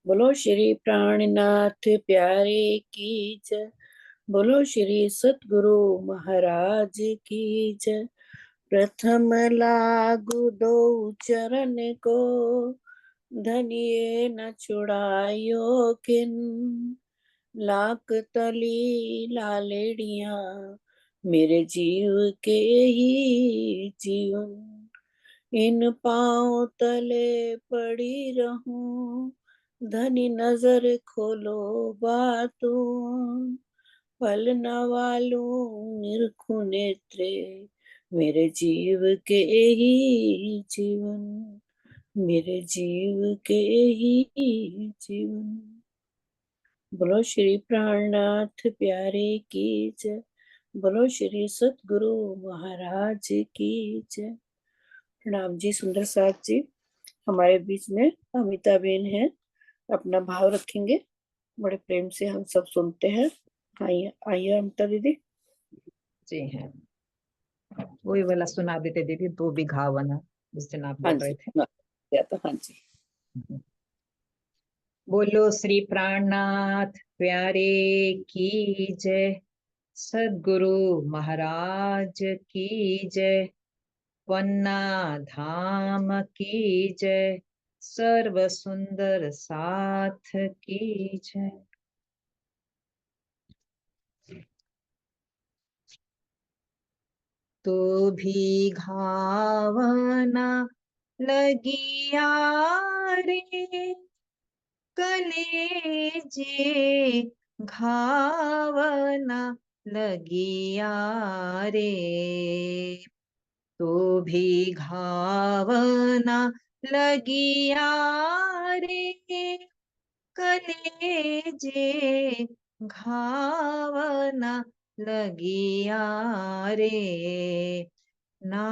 बोलो श्री प्राणनाथ प्यारे की जय। बोलो श्री सतगुरु महाराज की जय। प्रथम लागू दो चरण को, धनिये न छुड़ायो किन। लाख तली लालेड़िया, मेरे जीव के ही जीवन। इन पाँव तले पड़ी रहूं, धनी नजर खोलो बातों। पल न वालू निरखु नेत्रे, मेरे जीव के ही जीवन। मेरे जीव के ही जीवन। बोलो श्री प्राणनाथ प्यारे की जय। बोलो श्री सतगुरु महाराज की जय। प्रणाम जी सुंदर साथ जी। हमारे बीच में अमिता बेन है, अपना भाव रखेंगे। बड़े प्रेम से हम सब सुनते हैं। आइए आइए अमिता दीदी। जी हैं। वही वाला सुना देते दीदी, दो बिघा वना जिस दिन आप हाँ बोल रहे जी थे। हाँ जी। बोलो श्री प्राणनाथ प्यारे की जय। सदगुरु महाराज की जय। पन्ना धाम की जय। सर्व सुंदर साथ की जय। तो भी घावना लगिया रे, कलेजे घावना लगिया रे। तो भी घावना लगिया रे, कलेजे घावना लगिया रे। ना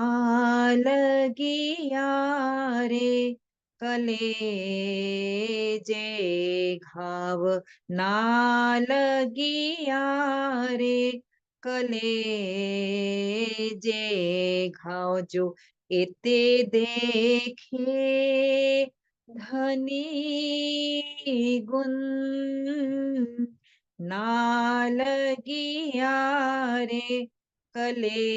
लगिया रे, कलेजे घाव ना लगिया रे, कलेजे घाव। जो एते देखे धनी गुण, ना लगिया रे, कलेजे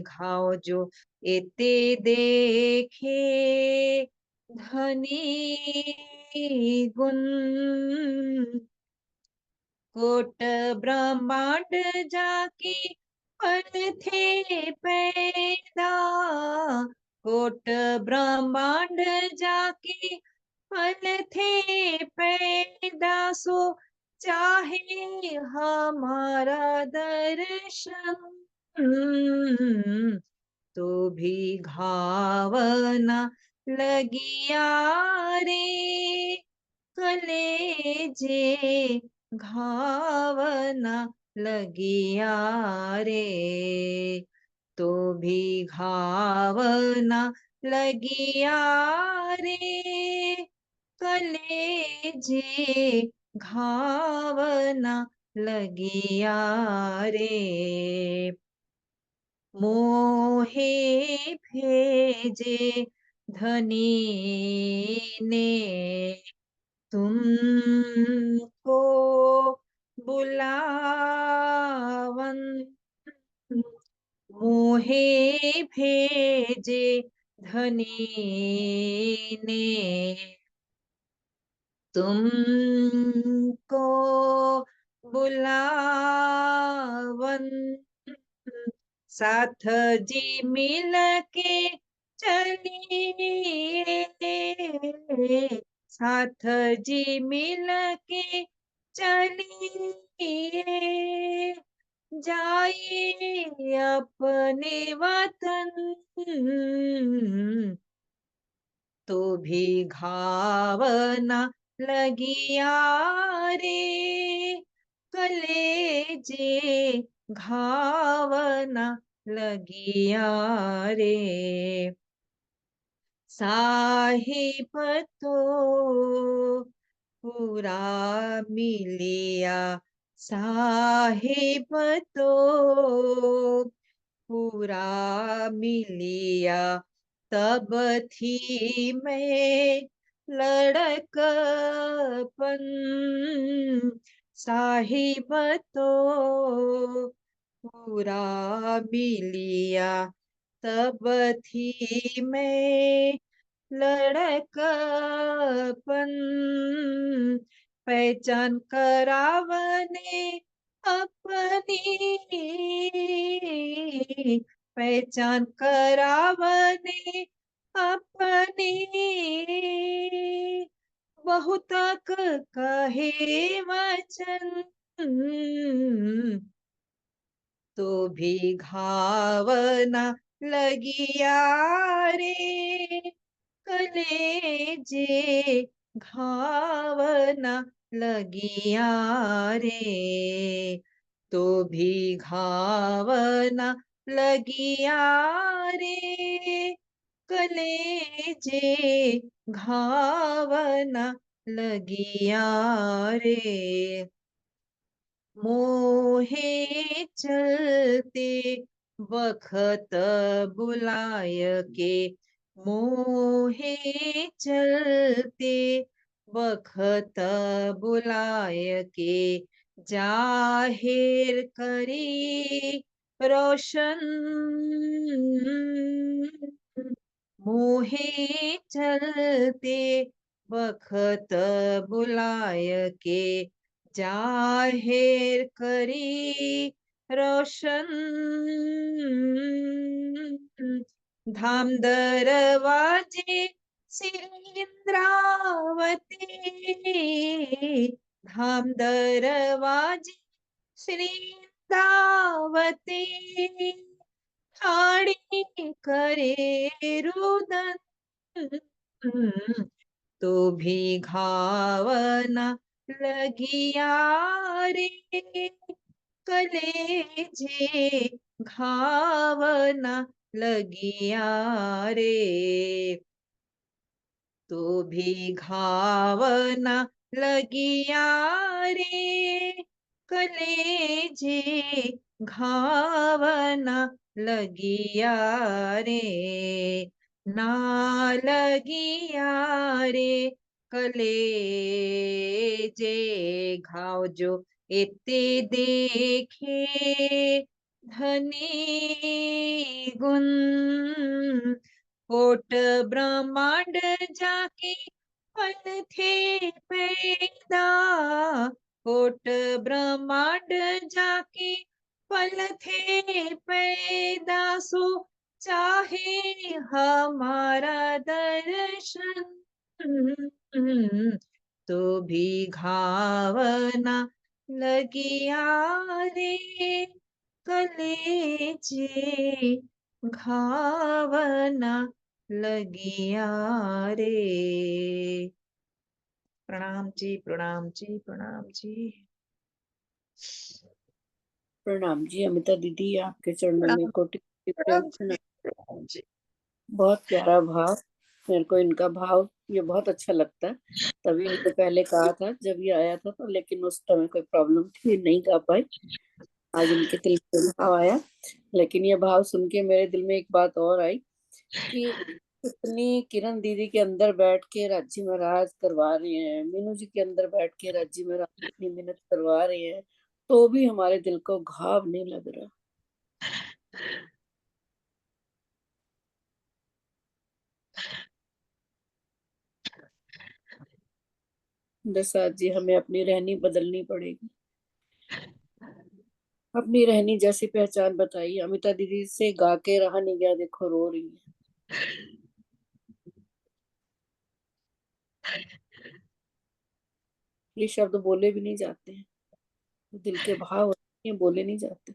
घाव। जो एते देखे धनी गुण, कोट ब्रह्मांड जाकी फल थे पैदा। कोट ब्रह्मांड जाकी फल थे पैदा। सो चाहे हमारा दर्शन, तो भी घावना लगिया रे, कलेजे घावना लगिया रे। तो भी घावना लगिया रे, कलेजे घावना लगिया रे। मोहे भेजे धनी ने तुमको बुलावन। मोहे भेजे धनी ने तुमको बुलावन। साथ जी मिल के चलिए, साथ जी मिल के चलिए। जाइए अपने वतन, तो भी घावना लगिया रे, कलेजे घावना लगिया रे। साहिब तो पूरा मिलिया, साहिब तो पूरा मिलिया। तब थी मैं लड़कपन साहिब तो पूरा मिलिया तब थी मैं लड़कपन पहचान करावने अपनी पहचान करावने अपनी बहुतक कहे वचन तो भी घावना लगिया रे कलेजे घावना लगिया रे तो भी घावना लगिया रे कलेजे घावना लगिया रे मोहे चलते वक्त बुलाय के मोहे चलते वक्त बुलाय के जाहिर करी रोशन मोहे चलते वक्त बुलाय के जाहिर करी रोशन धाम दरवाजे श्रीन्द्रावती धाम दरवाजे श्रीन्द्रावती ठाड़ी करे रुदन तो भी घावना लगिया रे कलेजे घावना लगिया रे तो भी घावना लगिया रे कलेजे घावना लगिया रे ना लगिया रे कलेजे घाव जो इते देखे धनी गुण कोट ब्रह्मांड जाके फल थे पैदा कोट ब्रह्मांड जाके फल थे पैदा सो चाहे हमारा दर्शन तो भी घावना लगिया रे कलेजे घावना लगिया रे। प्रणाम जी प्रणाम जी प्रणाम जी प्रणाम जी अमिता दीदी, आपके चरणों में कोटि कोटि प्रेम प्रणाम। प्रणाम जी। बहुत प्यारा भाव, मेरे को इनका भाव ये बहुत अच्छा लगता है। तभी इनको पहले कहा था जब ये आया था, तो लेकिन उस समय कोई प्रॉब्लम थी, नहीं गा पाई। आज इनके दिल में भाव आया। लेकिन ये भाव सुन के मेरे दिल में एक बात और आई कि इतनी किरण दीदी के अंदर बैठ के राज्य में राज करवा रहे हैं, मीनू जी के अंदर बैठ के राज्य में राज इतनी मेहनत करवा रहे हैं, तो भी हमारे दिल को घाव नहीं लग रहा। दसात जी, हमें अपनी रहनी बदलनी पड़ेगी। अपनी रहनी जैसी पहचान बताइए। अमिता दीदी से गा के रहा नहीं गया, देखो रो रही है। ये शब्द बोले भी नहीं जाते हैं, दिल के भाव होते हैं, बोले नहीं जाते।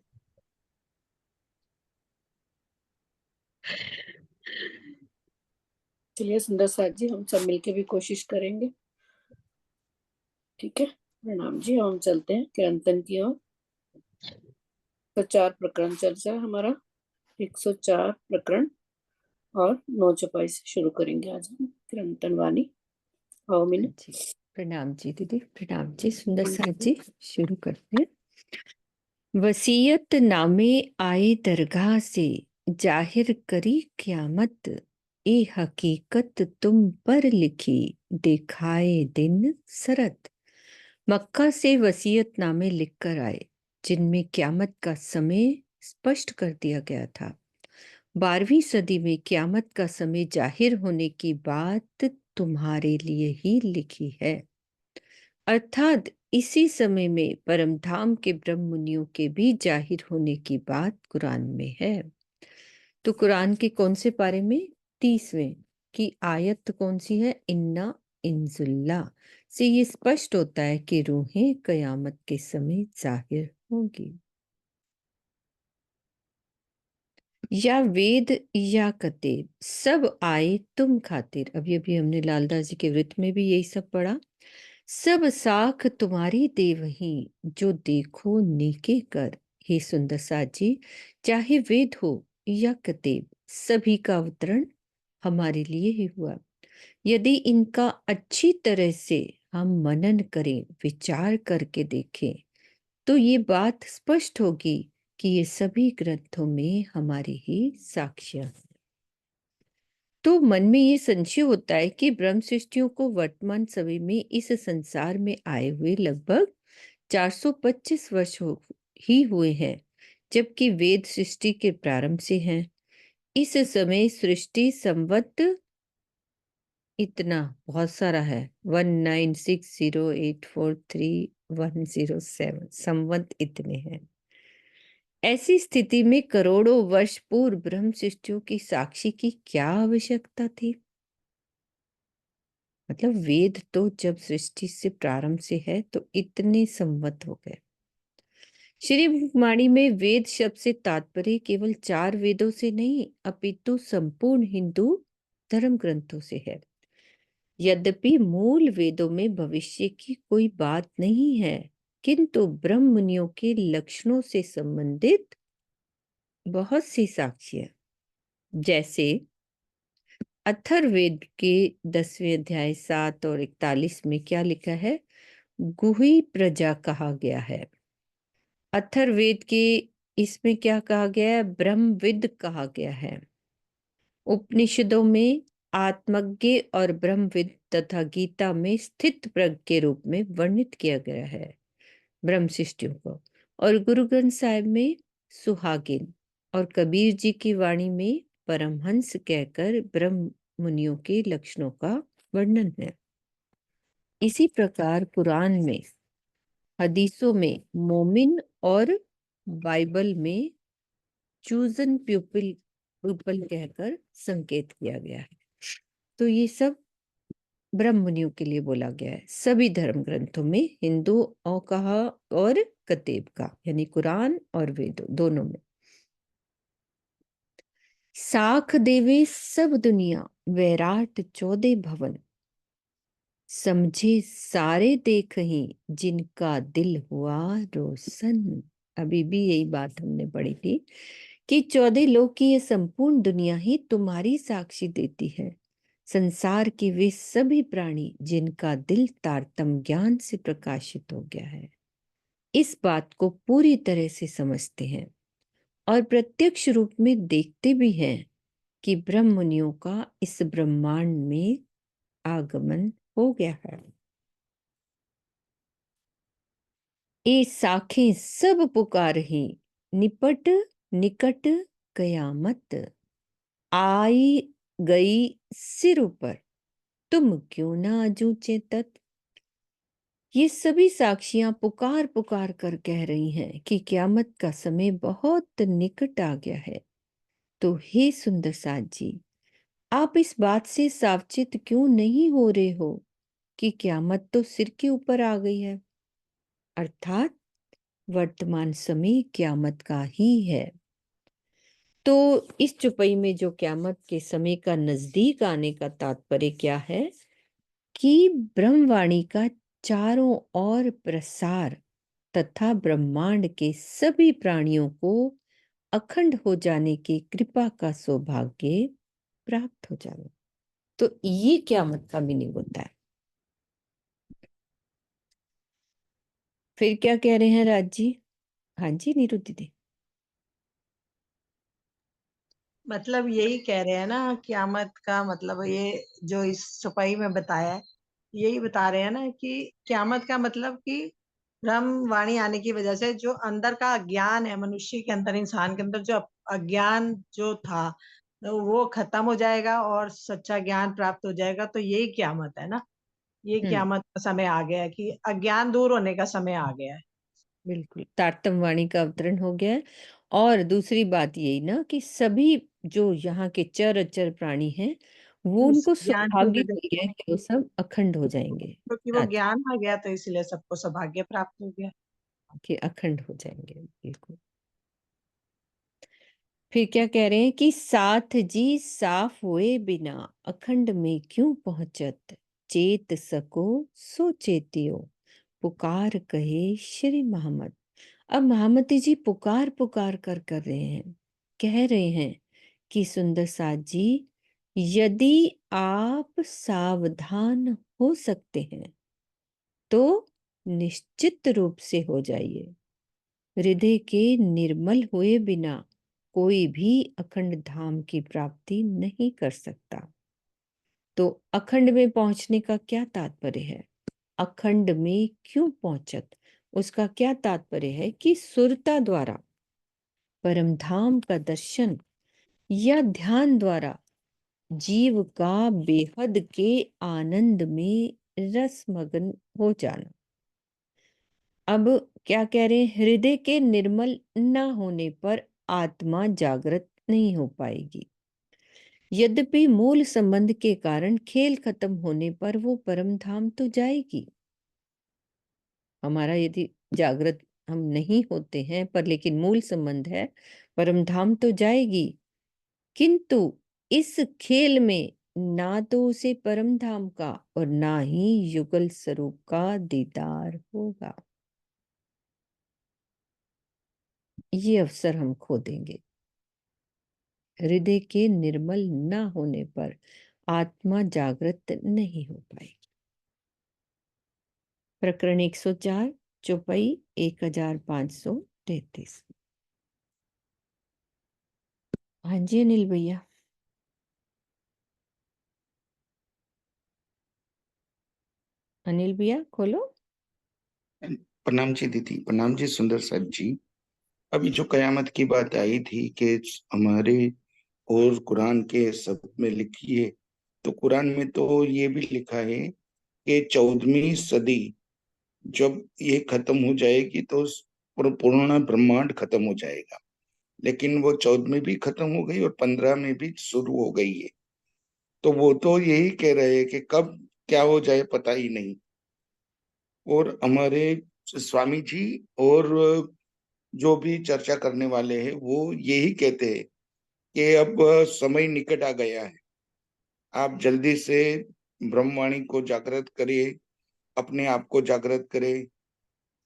चलिए सुंदर साथ जी, हम सब मिलके भी कोशिश करेंगे, ठीक है। प्रणाम जी, हम चलते हैं कीर्तन की ओर। 104 प्रकरण चल रहा है हमारा, 104 प्रकरण, और 9 चौपाई से शुरू करेंगे आज हम कीर्तन वाणी। आओ मीनू। जी प्रणाम जी दीदी, प्रणाम जी सुंदर साथ जी, शुरू करते हैं। वसीयत नामे आए दरगाह से जाहिर करी क़यामत, ए हकीकत तुम पर लिखी, दिखाए दिन सरत। मक्का से वसीयतनामे लिखकर आए, जिनमें क़यामत का समय स्पष्ट कर दिया गया था। 12वीं सदी में क़यामत का समय जाहिर होने की बात तुम्हारे लिए ही लिखी है, अर्थात इसी समय में परमधाम के ब्रह्म मुनियों के भी जाहिर होने की बात कुरान में है। तो कुरान के कौन से पारे में? 30वें की आयत कौन सी है? इन्ना इंजुल्ला से ये स्पष्ट होता है कि रूहें कयामत के समय जाहिर होंगी। या वेद या कतेब सब आए तुम खातिर, अभी अभी हमने लालदास जी के वृत्त में भी यही सब पढ़ा। सब साख तुम्हारी दे वही, जो देखो नेके कर। हे सुंदर साथ जी, चाहे वेद हो या कतेब, सभी का अवतरण हमारे लिए ही हुआ। यदि इनका अच्छी तरह से हम मनन करें, विचार करके देखें, तो ये बात स्पष्ट होगी कि ये सभी ग्रंथों में हमारी ही साक्ष्य हैं। तो मन में ये संशय होता है कि ब्रह्म सृष्टियों को वर्तमान समय में इस संसार में आए हुए लगभग 425 वर्ष ही हुए हैं, जबकि वेद सृष्टि के प्रारंभ से हैं। इस समय सृष्टि संवत इतना बहुत सारा है, 1960843107 संवत इतने हैं। ऐसी स्थिति में करोड़ों वर्ष पूर्व ब्रह्म सृष्टियों की साक्षी की क्या आवश्यकता थी? मतलब वेद तो जब सृष्टि से प्रारंभ से है तो इतने संवत हो गए। श्री वाणी में वेद शब्द से तात्पर्य केवल 4 वेदों से नहीं, अपितु संपूर्ण हिंदू धर्म ग्रंथों से है। यद्यपि मूल वेदों में भविष्य की कोई बात नहीं है, किंतु ब्रह्म मुनियों के लक्षणों से संबंधित बहुत सी साक्ष्य हैं। जैसे अथर्ववेद के 10वें अध्याय 7 और 41 में क्या लिखा है? गुही प्रजा कहा गया है। अथर्ववेद के इसमें क्या कहा गया है? ब्रह्मविद कहा गया है। उपनिषदों में आत्मज्ञ और ब्रह्मविद तथा गीता में स्थित प्रज्ञ के रूप में वर्णित किया गया है ब्रह्म सृष्टियों को। और गुरु ग्रंथ साहिब में सुहागिन और कबीर जी की वाणी में परमहंस कहकर ब्रह्म मुनियों के लक्षणों का वर्णन है। इसी प्रकार कुरान में, हदीसों में मोमिन और बाइबल में चूजन पीपल पीपल कहकर संकेत किया गया है। तो ये सब ब्रह्म मुनियों के लिए बोला गया है सभी धर्म ग्रंथों में, हिंदू और कहा और कतेब का, यानी कुरान और वेद दोनों में। साख देवे सब दुनिया, वैराट 14 भवन, समझे सारे देख ही, जिनका दिल हुआ रोशन। अभी भी यही बात हमने पढ़ी थी कि 14 लोग की ये संपूर्ण दुनिया ही तुम्हारी साक्षी देती है। संसार के वे सभी प्राणी जिनका दिल तारतम ज्ञान से प्रकाशित हो गया है, इस बात को पूरी तरह से समझते हैं और प्रत्यक्ष रूप में देखते भी हैं कि ब्रह्म मुनियों का इस ब्रह्मांड में आगमन हो गया है। ए साखें सब पुकार ही, निपट निकट कयामत, आई गई सिर ऊपर, तुम क्यों ना जूझे तत्। ये सभी साक्षियां पुकार पुकार कर कह रही हैं कि क्यामत का समय बहुत निकट आ गया है। तो हे सुंदर साथ जी, आप इस बात से सावचित क्यों नहीं हो रहे हो कि क्यामत तो सिर के ऊपर आ गई है, अर्थात वर्तमान समय क्यामत का ही है। तो इस चुपई में जो क्यामत के समय का नजदीक आने का तात्पर्य क्या है कि ब्रह्मवाणी का चारों ओर प्रसार तथा ब्रह्मांड के सभी प्राणियों को अखंड हो जाने की कृपा का सौभाग्य प्राप्त हो जाना। तो ये क्यामत का मीनिंग होता है। फिर क्या कह रहे हैं राज जी? हाँ जी नीरू दीदी। मतलब यही कह रहे हैं ना, क्यामत का मतलब ये जो इस छुपाई में बताया है, यही बता रहे हैं ना कि क्यामत का मतलब कि ब्रह्म वाणी आने की वजह से जो अंदर का अज्ञान है मनुष्य के अंदर, इंसान के अंदर जो अज्ञान जो था, तो वो खत्म हो जाएगा और सच्चा ज्ञान प्राप्त हो जाएगा। तो यही क्यामत है ना, ये हम्म, क्यामत का समय आ गया है कि अज्ञान दूर होने का समय आ गया है। बिल्कुल तारतम वाणी का अवतरण हो गया है। और दूसरी बात यही ना कि सभी जो यहाँ के चर अचर प्राणी हैं वो उस उनको ज्ञान की सौभाग्य वजह मिल गया है कि वो सब अखंड हो जाएंगे, क्योंकि वो ज्ञान आ गया, तो इसलिए सबको सौभाग्य प्राप्त हो गया। कि अखंड हो जाएंगे बिल्कुल। फिर क्या कह रहे हैं कि साथ जी साफ हुए बिना अखंड में क्यों पहुंचत, चेत सको सो चेतियो, पुकार कहे श्री मोहम्मद। अब महामती जी पुकार पुकार कर रहे हैं, कह रहे हैं कि सुंदर साथ जी, यदि आप सावधान हो सकते हैं तो निश्चित रूप से हो जाइए। हृदय के निर्मल हुए बिना कोई भी अखंड धाम की प्राप्ति नहीं कर सकता। तो अखंड में पहुंचने का क्या तात्पर्य है, अखंड में क्यों पहुंचत, उसका क्या तात्पर्य है कि सुरता द्वारा परम धाम का दर्शन या ध्यान द्वारा जीव का बेहद के आनंद में रसमग्न हो जाना। अब क्या कह रहे हैं, हृदय के निर्मल न होने पर आत्मा जागृत नहीं हो पाएगी। यद्यपि मूल संबंध के कारण खेल खत्म होने पर वो परम धाम तो जाएगी। हमारा यदि जागृत हम नहीं होते हैं पर लेकिन मूल संबंध है, परम धाम तो जाएगी। किंतु इस खेल में ना तो उसे परम धाम का और ना ही युगल स्वरूप का दीदार होगा। ये अवसर हम खो देंगे। हृदय के निर्मल न होने पर आत्मा जागृत नहीं हो पाएगी। प्रकरण 104, चौपाई 1533। हाँ जी अनिल भैया। अनिल भैया खोलो। प्रणाम जी दीदी, प्रणाम जी सुंदर साथ जी। अभी जो कयामत की बात आई थी कि हमारे और कुरान के सब में लिखी है, तो कुरान में तो ये भी लिखा है कि 14वीं सदी जब ये खत्म हो जाएगी तो पूर्ण ब्रह्मांड खत्म हो जाएगा। लेकिन वो 14 में भी खत्म हो गई और 15 में भी शुरू हो गई है। तो वो तो यही कह रहे हैं कि कब क्या हो जाए पता ही नहीं। और हमारे स्वामी जी और जो भी चर्चा करने वाले हैं वो यही कहते हैं कि अब समय निकट आ गया है, आप जल्दी से ब्रह्मवाणी को जागृत करिए, अपने आप को जागृत करें।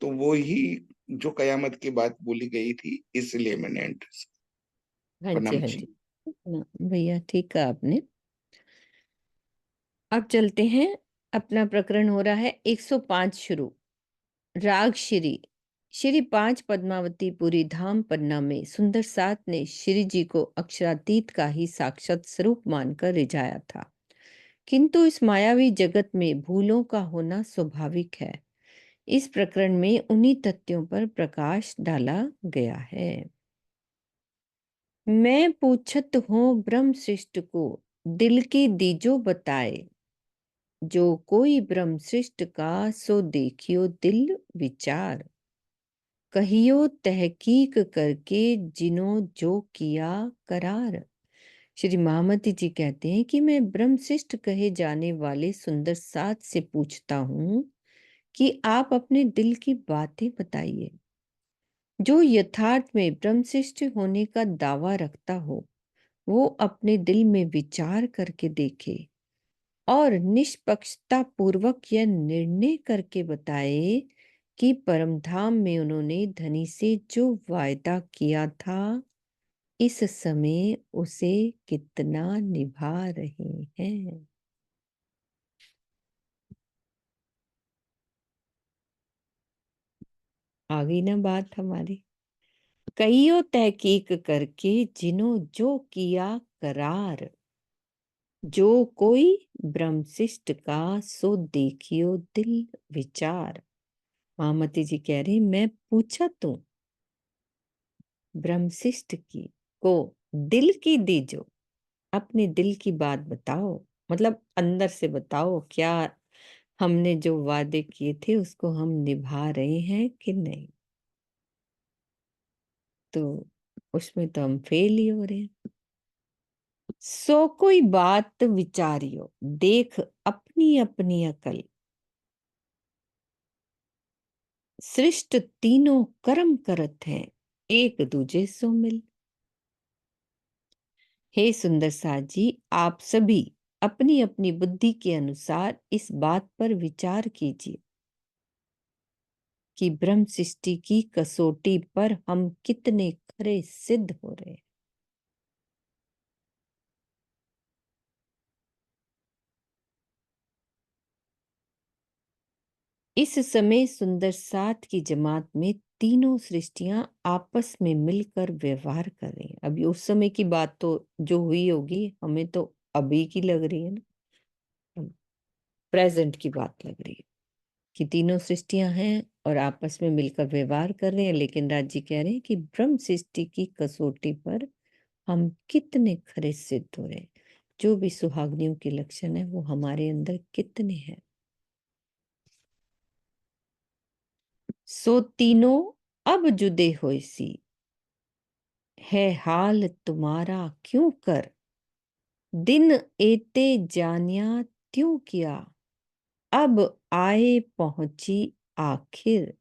तो वो ही जो कयामत की बात बोली गई थी, इसलिए मैंने एंट्री। हाँ जी प्रणाम हाँ जी। जी। ना, भैया ठीक कहा आपने। अब चलते हैं, अपना प्रकरण हो रहा है 105 शुरू। राग श्री श्री 5 पद्मावतीपुरी धाम पन्ना में सुंदर साथ ने श्री जी को अक्षरातीत का ही साक्षात स्वरूप मानकर रिझाया था। किंतु इस मायावी जगत में भूलों का होना स्वाभाविक है। इस प्रकरण में उन्हीं तथ्यों पर प्रकाश डाला गया है। मैं पूछत हूँ ब्रह्म सृष्ट को, दिल की दीजो बताए, जो कोई ब्रह्म सृष्ट का सो देखियो दिल विचार, कहियो तहकीक करके जिनो जो किया करार। श्री महामती जी कहते हैं कि मैं ब्रह्मशिष्ट कहे जाने वाले सुंदर साथ से पूछता हूँ कि आप अपने दिल की बातें बताइए। जो यथार्थ में ब्रह्मशिष्ट होने का दावा रखता हो वो अपने दिल में विचार करके देखे और निष्पक्षता पूर्वक यह निर्णय करके बताए कि परमधाम में उन्होंने धनी से जो वायदा किया था इस समय उसे कितना निभा रहे हैं। आ गई ना बात हमारी। कईयो तहकीक करके जिनो जो किया करार, जो कोई ब्रह्मशिष्ट का सो देखियो दिल विचार। महामती जी कह रही मैं पूछा तू ब्रह्मशिष्ट की को दिल की दीजो, अपने दिल की बात बताओ, मतलब अंदर से बताओ क्या हमने जो वादे किए थे उसको हम निभा रहे हैं कि नहीं। तो उसमें तो हम फेल ही हो रहे हैं। सो कोई बात विचारियो, देख अपनी अपनी अकल, सृष्ट तीनों कर्म करत हैं, एक दूजे सो मिल। हे सुंदर साथ जी, आप सभी अपनी अपनी बुद्धि के अनुसार इस बात पर विचार कीजिए कि ब्रह्म सृष्टि की कसौटी पर हम कितने खरे सिद्ध हो रहे हैं। इस समय सुंदर साथ की जमात में तीनों सृष्टियां आपस में मिलकर व्यवहार कर रही हैं। अभी उस समय की बात तो जो हुई होगी हमें तो अभी की लग रही है ना, प्रेजेंट की बात लग रही है कि तीनों सृष्टियां हैं और आपस में मिलकर व्यवहार कर रहे हैं। लेकिन राज जी कह रहे हैं कि ब्रह्म सृष्टि की कसौटी पर हम कितने खरे सिद्ध हो रहे हैं। जो भी सुहागनियों के लक्षण है वो हमारे अंदर कितने हैं। सो तीनों अब जुदे होए सी, है हाल तुम्हारा क्यों कर, दिन एते जानिया त्यों किया, अब आए पहुंची आखिर।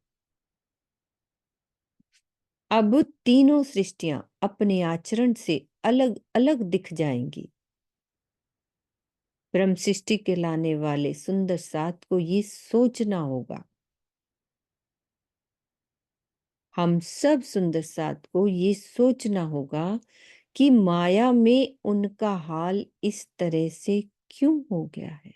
अब तीनों सृष्टियां अपने आचरण से अलग अलग दिख जाएंगी। ब्रह्म सृष्टि के लाने वाले सुंदर साथ को ये सोचना होगा, हम सब सुंदर साथ को ये सोचना होगा कि माया में उनका हाल इस तरह से क्यों हो गया है।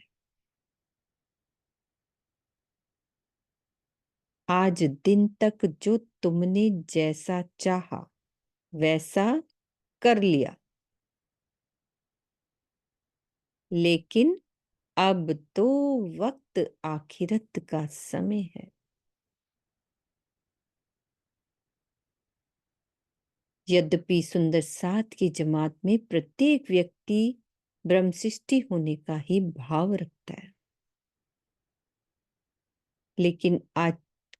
आज दिन तक जो तुमने जैसा चाहा वैसा कर लिया, लेकिन अब तो वक्त आखिरत का समय है। यद्यपि सुंदर साथ की जमात में प्रत्येक व्यक्ति ब्रह्मसृष्टि होने का ही भाव रखता है, लेकिन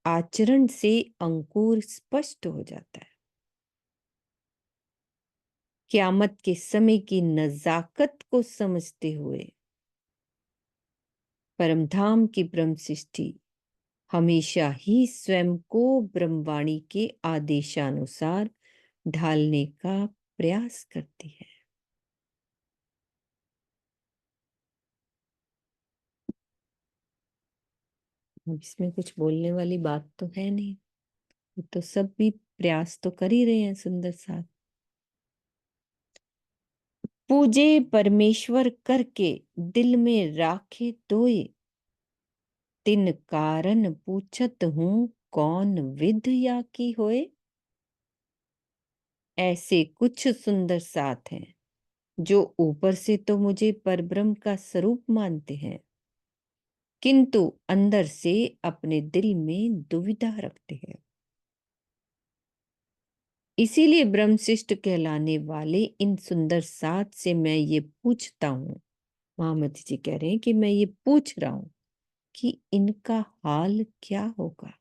आचरण से अंकुर स्पष्ट हो जाता है। क़यामत के समय की नजाकत को समझते हुए परमधाम की ब्रह्म सृष्टि हमेशा ही स्वयं को ब्रह्मवाणी के आदेशानुसार ढालने का प्रयास करती है। अब इसमें कुछ बोलने वाली बात तो है नहीं, तो सब भी प्रयास तो कर ही रहे हैं सुंदर साथ। पूजे परमेश्वर करके दिल में राखे तोय, तिन कारण पूछत हूँ कौन विध या की होए। ऐसे कुछ सुंदर साथ हैं जो ऊपर से तो मुझे परब्रह्म का स्वरूप मानते हैं, किंतु अंदर से अपने दिल में दुविधा रखते हैं। इसीलिए ब्रह्मशिष्ट कहलाने वाले इन सुंदर साथ से मैं ये पूछता हूँ, महामती जी कह रहे हैं कि मैं ये पूछ रहा हूं कि इनका हाल क्या होगा।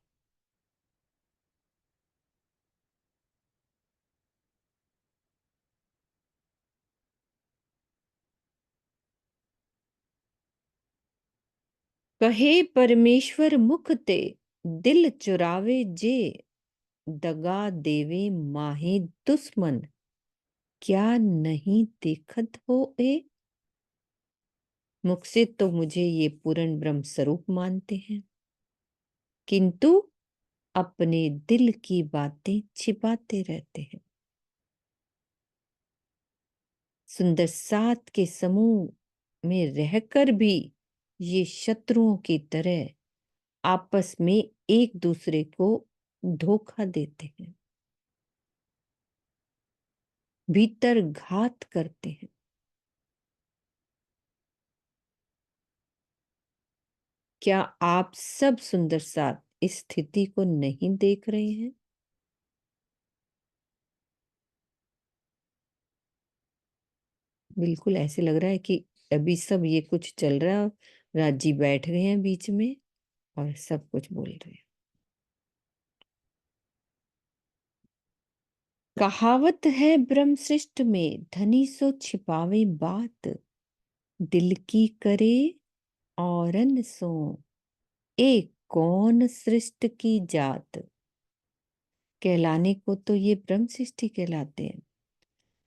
कहे परमेश्वर मुख ते दिल चुरावे जे, दगा देवे माहे दुश्मन, क्या नहीं देखत हो ए। मुख से तो मुझे ये पूर्ण ब्रह्म स्वरूप मानते हैं, किंतु अपने दिल की बातें छिपाते रहते हैं। सुंदर साथ के समूह में रहकर भी ये शत्रुओं की तरह आपस में एक दूसरे को धोखा देते हैं। भीतर घात करते हैं। क्या आप सब सुंदर साथ इस स्थिति को नहीं देख रहे हैं? बिल्कुल ऐसे लग रहा है कि अभी सब ये कुछ चल रहा है, राज जी बैठ गए हैं बीच में और सब कुछ बोल रहे हैं। कहावत है ब्रह्म सृष्ट में, धनी सो छिपावे बात, दिल की करे औरन सो, एक कौन सृष्ट की जात। कहलाने को तो ये ब्रह्म सृष्टि कहलाते हैं,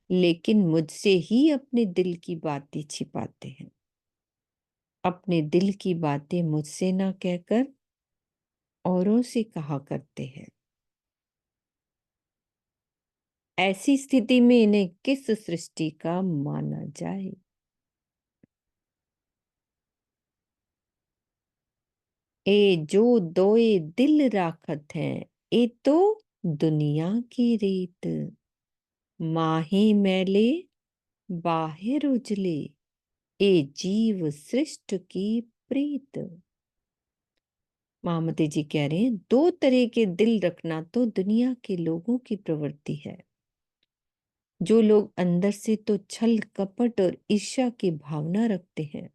लेकिन मुझसे ही अपने दिल की बातें छिपाते हैं। अपने दिल की बातें मुझसे ना कहकर औरों से कहा करते हैं। ऐसी स्थिति में इन्हें किस सृष्टि का माना जाए? ए जो दोए दिल राखत हैं, ए तो दुनिया की रीत, माही मैले बाहिर उजले, ए जीव सृष्ट की प्रीत। महामती जी कह रहे हैं, दो तरह के दिल रखना तो दुनिया के लोगों की प्रवृत्ति है। जो लोग अंदर से तो छल कपट और ईर्ष्या की भावना रखते हैं,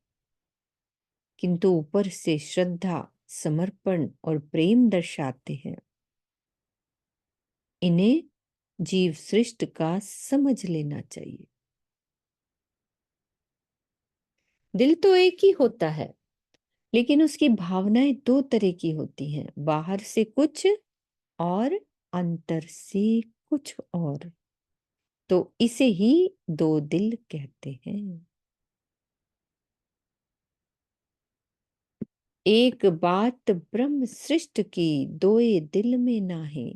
किंतु ऊपर से श्रद्धा, समर्पण और प्रेम दर्शाते हैं, इन्हें जीव सृष्ट का समझ लेना चाहिए। दिल तो एक ही होता है, लेकिन उसकी भावनाएं दो तरह की होती हैं, बाहर से कुछ और अंतर से कुछ और। तो इसे ही दो दिल कहते हैं। एक बात ब्रह्म सृष्ट की, दोए दिल में नाहे,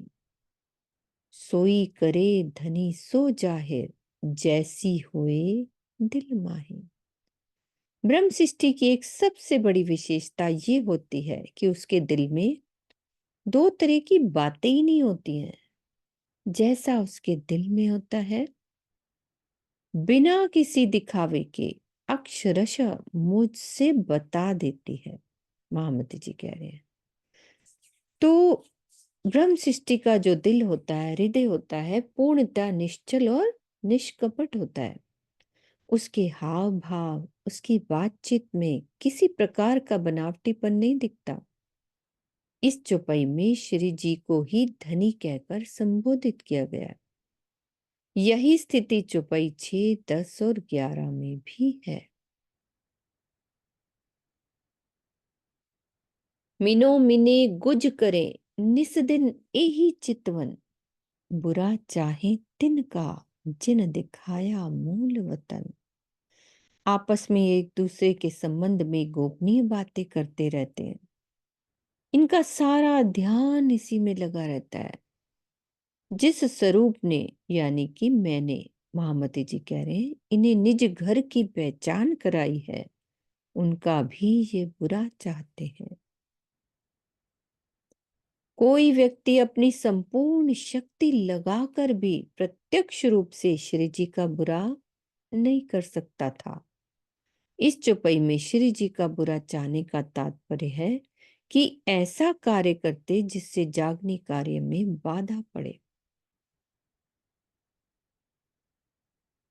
सोई करे धनी सो जाहिर, जैसी हुए दिल माहे। ब्रह्म सृष्टि की एक सबसे बड़ी विशेषता ये होती है कि उसके दिल में दो तरह की बातें ही नहीं होती हैं। जैसा उसके दिल में होता है, बिना किसी दिखावे के अक्षरशः मुझसे बता देती है। महामती जी कह रहे हैं। तो ब्रह्म सृष्टि का जो दिल होता है, हृदय होता है, पूर्णतः निश्चल और निष्कपट होता है। उसके हाव भाव, उसकी बातचीत में किसी प्रकार का बनावटीपन नहीं दिखता। इस चौपाई में श्री जी को ही धनी कहकर संबोधित किया गया। यही स्थिति चौपाई 6, 10 और 11 में भी है। मिनो मिने गुज करे, निस दिन एही चितवन, बुरा चाहे तिनका, जिन दिखाया मूल वतन। आपस में एक दूसरे के संबंध में गोपनीय बातें करते रहते हैं। इनका सारा ध्यान इसी में लगा रहता है। जिस स्वरूप ने, यानी कि मैंने, महामती जी कह रहे हैं, इन्हें निज घर की पहचान कराई है, उनका भी ये बुरा चाहते हैं। कोई व्यक्ति अपनी संपूर्ण शक्ति लगाकर भी प्रत्यक्ष रूप से श्री जी का बुरा नहीं कर सकता था। इस चौपाई में श्री जी का बुरा चाहने का तात्पर्य है कि ऐसा कार्य करते जिससे जागनी कार्य में बाधा पड़े।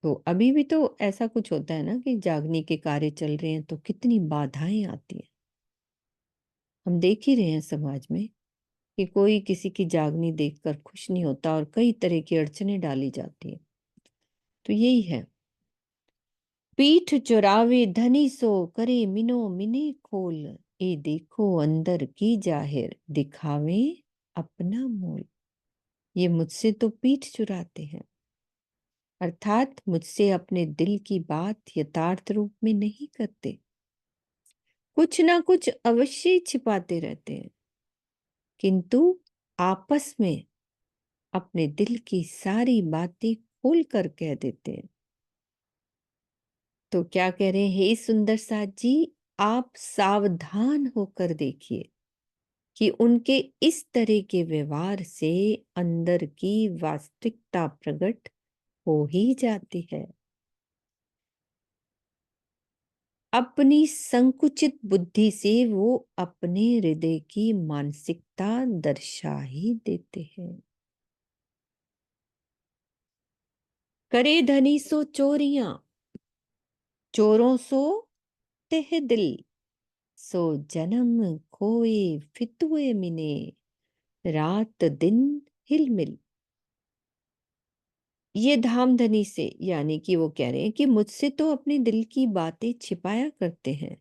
तो अभी भी तो ऐसा कुछ होता है ना कि जागनी के कार्य चल रहे हैं तो कितनी बाधाएं आती हैं। हम देख ही रहे हैं समाज में कि कोई किसी की जागनी देखकर खुश नहीं होता और कई तरह की अड़चनें डाली जाती है। तो यही है, पीठ चुरावे धनी सो, करे मिनो मिने खोल, ए देखो अंदर की जाहिर, दिखावे अपना मोल। ये मुझसे तो पीठ चुराते हैं, अर्थात मुझसे अपने दिल की बात यथार्थ रूप में नहीं करते, कुछ ना कुछ अवश्य ही छिपाते रहते हैं, किंतु आपस में अपने दिल की सारी बातें खोल कर कह देते हैं। तो क्या कह रहे हैं, हे सुंदर साथ जी, आप सावधान होकर देखिए कि उनके इस तरह के व्यवहार से अंदर की वास्तविकता प्रकट हो ही जाती है। अपनी संकुचित बुद्धि से वो अपने हृदय की मानसिकता दर्शा ही देते हैं। करे धनी सो चोरियां, चोरों सो तह दिल, सो जन्म खोए फितुए मिने, रात दिन हिलमिल। ये धामधनी से, यानी कि वो कह रहे हैं कि मुझसे तो अपने दिल की बातें छिपाया करते हैं,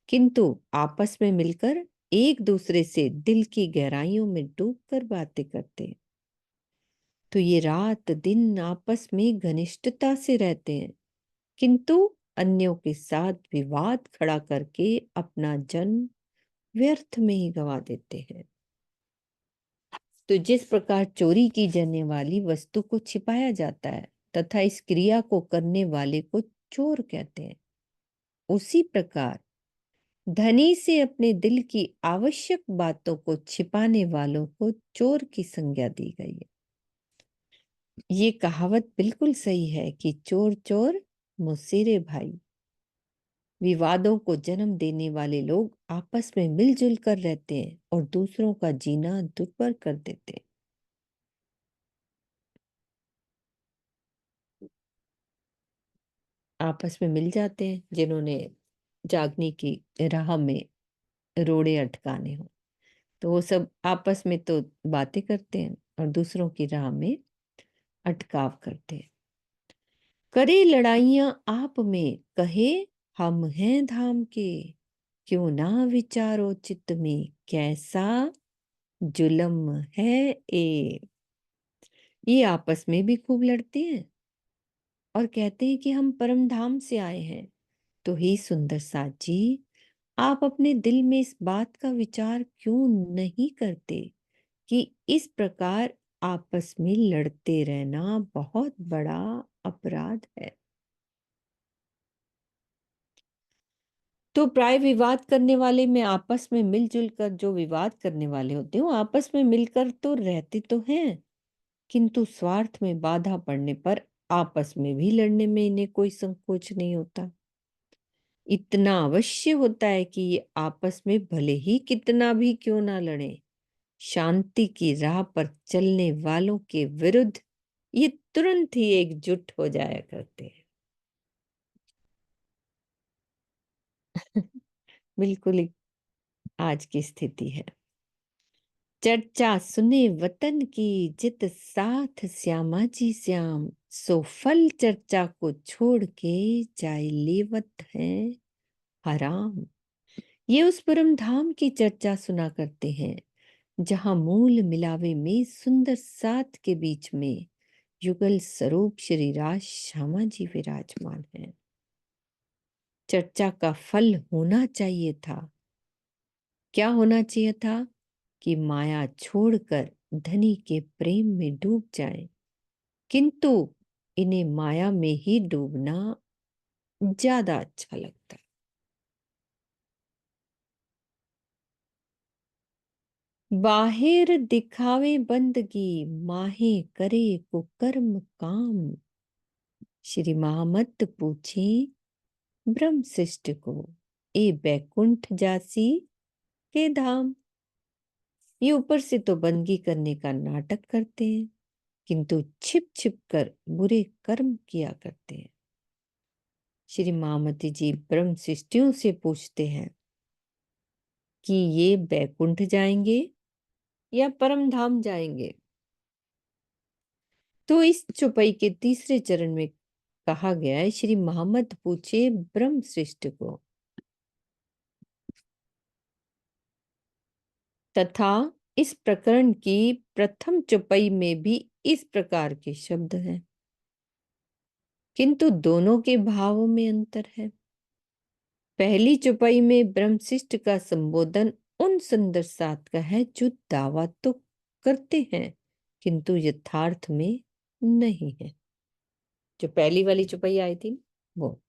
किंतु आपस में मिलकर एक दूसरे से दिल की गहराइयों में डूबकर बातें करते हैं। तो ये रात दिन आपस में घनिष्ठता से रहते हैं, किंतु अन्यों के साथ विवाद खड़ा करके अपना जन्म व्यर्थ में ही गंवा देते हैं। तो जिस प्रकार चोरी की जाने वाली वस्तु को छिपाया जाता है तथा इस क्रिया को करने वाले को चोर कहते हैं, उसी प्रकार धनी से अपने दिल की आवश्यक बातों को छिपाने वालों को चोर की संज्ञा दी गई है। ये कहावत बिल्कुल सही है कि चोर चोर मुझसे रे भाई। विवादों को जन्म देने वाले लोग आपस में मिलजुल कर रहते हैं और दूसरों का जीना दुर्भर कर देते हैं। आपस में मिल जाते हैं, जिन्होंने जागने की राह में रोड़े अटकाने हो तो वो सब आपस में तो बातें करते हैं और दूसरों की राह में अटकाव करते हैं। करे लड़ाइयां आप में, कहे हम हैं धाम के, क्यों ना विचारो चित्त में, कैसा जुलम है ए। ये आपस में भी खूब लड़ते हैं और कहते हैं कि हम परम धाम से आए हैं। तो ही सुंदर साथ जी, आप अपने दिल में इस बात का विचार क्यों नहीं करते कि इस प्रकार आपस में लड़ते रहना बहुत बड़ा अपराध है। तो प्राय विवाद करने वाले में आपस में मिलजुल कर जो विवाद करने वाले होते हैं वो आपस में मिलकर तो रहते तो हैं, किंतु स्वार्थ में बाधा पड़ने पर आपस में भी लड़ने में इन्हें कोई संकोच नहीं होता। इतना अवश्य होता है कि ये आपस में भले ही कितना भी क्यों ना लड़े, शांति की राह पर चलने वालों के विरुद्ध ये तुरंत ही एकजुट हो जाया करते हैं। बिल्कुल एक आज की स्थिति है। चर्चा सुने वतन की, जित साथ श्यामा जी श्याम, सो फल चर्चा को छोड़ के जाय लेवत है हराम। ये उस परम धाम की चर्चा सुना करते हैं जहां मूल मिलावे में सुंदर साथ के बीच में युगल स्वरूप श्री राज श्यामा जी विराजमान हैं। चर्चा का फल होना चाहिए था, क्या होना चाहिए था कि माया छोड़कर धनी के प्रेम में डूब जाएं, किंतु इन्हें माया में ही डूबना ज्यादा अच्छा लगता है। बाहिर दिखावे बंदगी, माहे करे कुकर्म काम। श्री महामत पूछे ब्रह्म शिष्ट को, ए बैकुंठ जासी के धाम। ये ऊपर से तो बंदगी करने का नाटक करते हैं, किंतु छिप छिप कर बुरे कर्म किया करते हैं। श्री महामती जी ब्रह्म शिष्टियों से पूछते हैं कि ये बैकुंठ जाएंगे या परम धाम जाएंगे। तो इस चौपाई के तीसरे चरण में कहा गया है, श्री मोहम्मद पूछे ब्रह्म श्रेष्ठ को, तथा इस प्रकरण की प्रथम चौपाई में भी इस प्रकार के शब्द हैं, किंतु दोनों के भावों में अंतर है। पहली चौपाई में ब्रह्मशिष्ट का संबोधन उन सुंदर सात का है जो दावा तो करते हैं किंतु यथार्थ में नहीं है। जो पहली वाली चौपाई आई थी वो,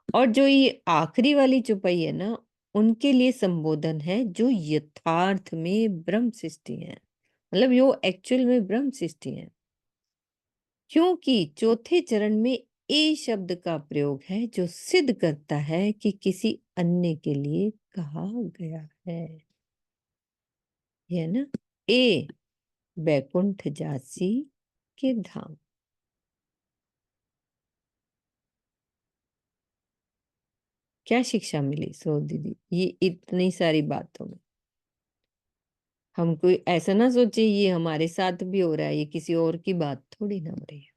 और जो ये आखिरी वाली चौपाई है ना, उनके लिए संबोधन है जो यथार्थ में ब्रह्म सृष्टि है, मतलब यो एक्चुअल में ब्रह्म सृष्टि है। क्योंकि चौथे चरण में ए शब्द का प्रयोग है जो सिद्ध करता है कि किसी अन्य के लिए कहा गया है। यह ना, ए बैकुंठ जासी के धाम। क्या शिक्षा मिली सो दीदी ये इतनी सारी बातों में? हम कोई ऐसा ना सोचे ये हमारे साथ भी हो रहा है, ये किसी और की बात थोड़ी ना हो रही है।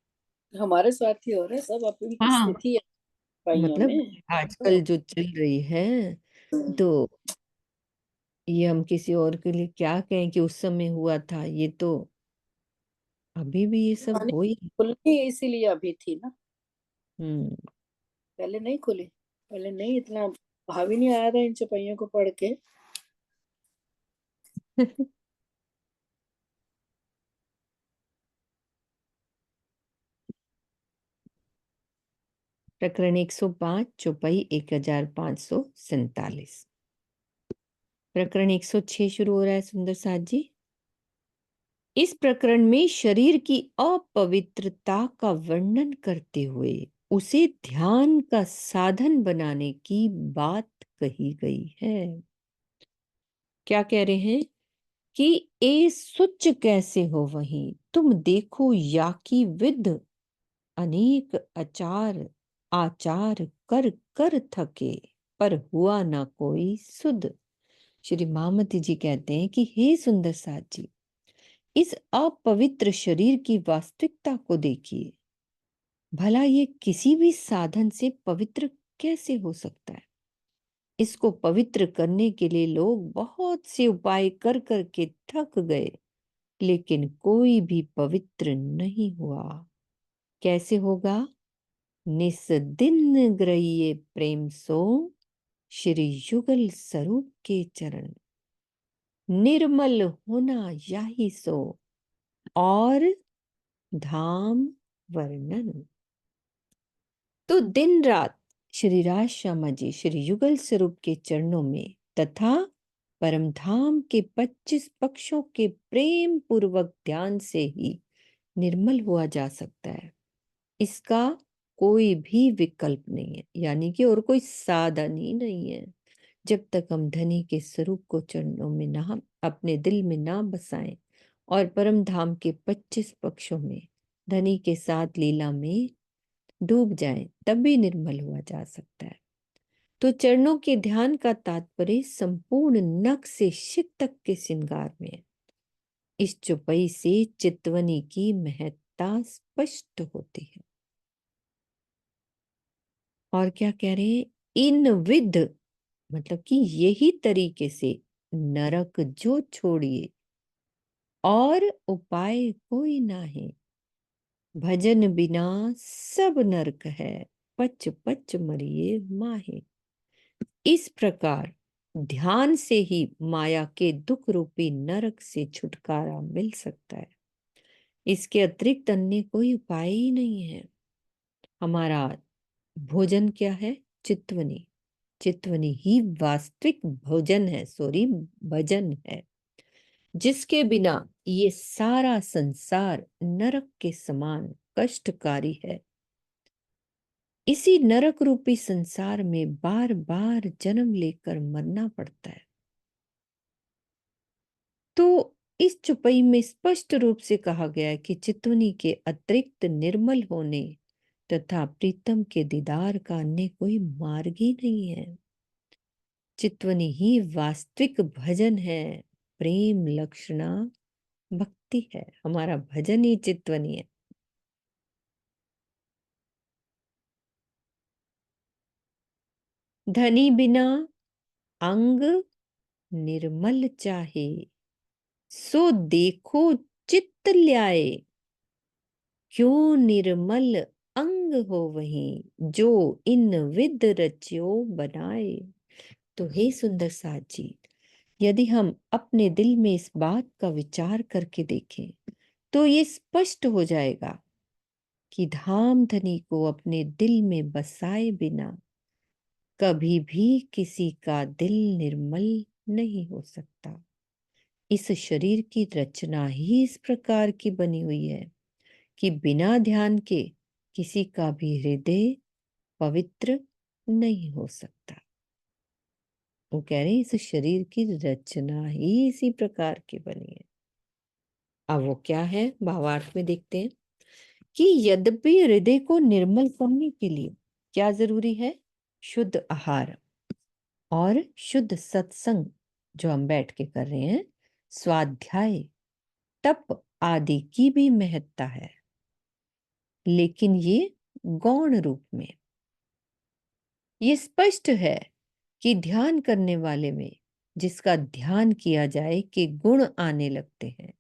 हमारे साथ ही हो रहा है, सब अपनी की हाँ, स्थिति है भाइयों मतलब में। आजकल जो चल रही है, तो ये हम किसी और के लिए क्या कहें कि उस समय हुआ था, ये तो अभी भी ये सब कहानी हो ही। खुलनी इसीलिए अभी थी ना, हम्म। पहले नहीं खुली, पहले नहीं इतना भावी नहीं आया था इन चौपाइयों को पढ़ के। प्रकरण 105 चौपाई 1547। प्रकरण 106 शुरू हो रहा है सुंदर साथ जी। इस प्रकरण में शरीर की अपवित्रता का वर्णन करते हुए उसे ध्यान का साधन बनाने की बात कही गई है। क्या कह रहे हैं कि ए सुच कैसे हो वहीं तुम देखो या की विद अनेक आचार आचार कर कर थके पर हुआ ना कोई सुध। श्री महामती जी कहते हैं कि हे सुंदर साथ जी, इस अपवित्र शरीर की वास्तविकता को देखिए। भला ये किसी भी साधन से पवित्र कैसे हो सकता है? इसको पवित्र करने के लिए लोग बहुत से उपाय कर कर के थक गए, लेकिन कोई भी पवित्र नहीं हुआ। कैसे होगा? निस दिन ग्रहिए प्रेम सो श्री युगल स्वरूप के चरण, निर्मल होना यही सो और धाम वर्णन। तो दिन रात श्री राज श्यामा जी श्री युगल स्वरूप के चरणों में तथा परम धाम के 25 पक्षों के प्रेम पूर्वक ध्यान से ही निर्मल हुआ जा सकता है। इसका कोई भी विकल्प नहीं है, यानी कि और कोई साधन ही नहीं है। जब तक हम धनी के स्वरूप को चरणों में ना अपने दिल में ना बसाएं और परम धाम के 25 पक्षों में धनी के साथ लीला में डूब जाएं, तभी निर्मल हुआ जा सकता है। तो चरणों के ध्यान का तात्पर्य संपूर्ण नख से शिख तक के श्रृंगार में है। इस चौपाई से चितवनी की महत्ता स्पष्ट होती है। और क्या कह रहे हैं? इन विध मतलब कि यही तरीके से नरक जो छोड़िए और उपाय कोई ना है, भजन बिना सब नरक है, पच पच मरिए माहे। इस प्रकार ध्यान से ही माया के दुख रूपी नरक से छुटकारा मिल सकता है। इसके अतिरिक्त अन्य कोई उपाय ही नहीं है। हमारा भोजन क्या है? चितवनी। चितवनी ही वास्तविक भोजन है, सॉरी भजन है, जिसके बिना ये सारा संसार नरक के समान कष्टकारी है। इसी नरक रूपी संसार में बार बार जन्म लेकर मरना पड़ता है। तो इस चौपाई में स्पष्ट रूप से कहा गया है कि चितवनी के अतिरिक्त निर्मल होने तथा प्रीतम के दीदार का अन्य कोई मार्ग ही नहीं है। चितवनी ही वास्तविक भजन है, प्रेम लक्षणा भक्ति है। हमारा भजन ही चितवनी है। धनी बिना अंग निर्मल चाहे, सो देखो चित्त ल्याए, क्यों निर्मल अंग हो वहीं जो इन विद रच्यो बनाए। तो हे सुंदर साथ जी, यदि हम अपने दिल में इस बात का विचार करके देखें तो ये स्पष्ट हो जाएगा कि धाम धनी को अपने दिल में बसाए बिना कभी भी किसी का दिल निर्मल नहीं हो सकता। इस शरीर की रचना ही इस प्रकार की बनी हुई है कि बिना ध्यान के किसी का भी हृदय पवित्र नहीं हो सकता। वो कह रहे हैं इस शरीर की रचना ही इसी प्रकार की बनी है। अब वो क्या है, भावार्थ में देखते हैं कि यद्यपि हृदय को निर्मल करने के लिए क्या जरूरी है, शुद्ध आहार और शुद्ध सत्संग जो हम बैठ के कर रहे हैं, स्वाध्याय, तप आदि की भी महत्ता है, लेकिन ये गौण रूप में। ये स्पष्ट है कि ध्यान करने वाले में जिसका ध्यान किया जाए कि गुण आने लगते हैं।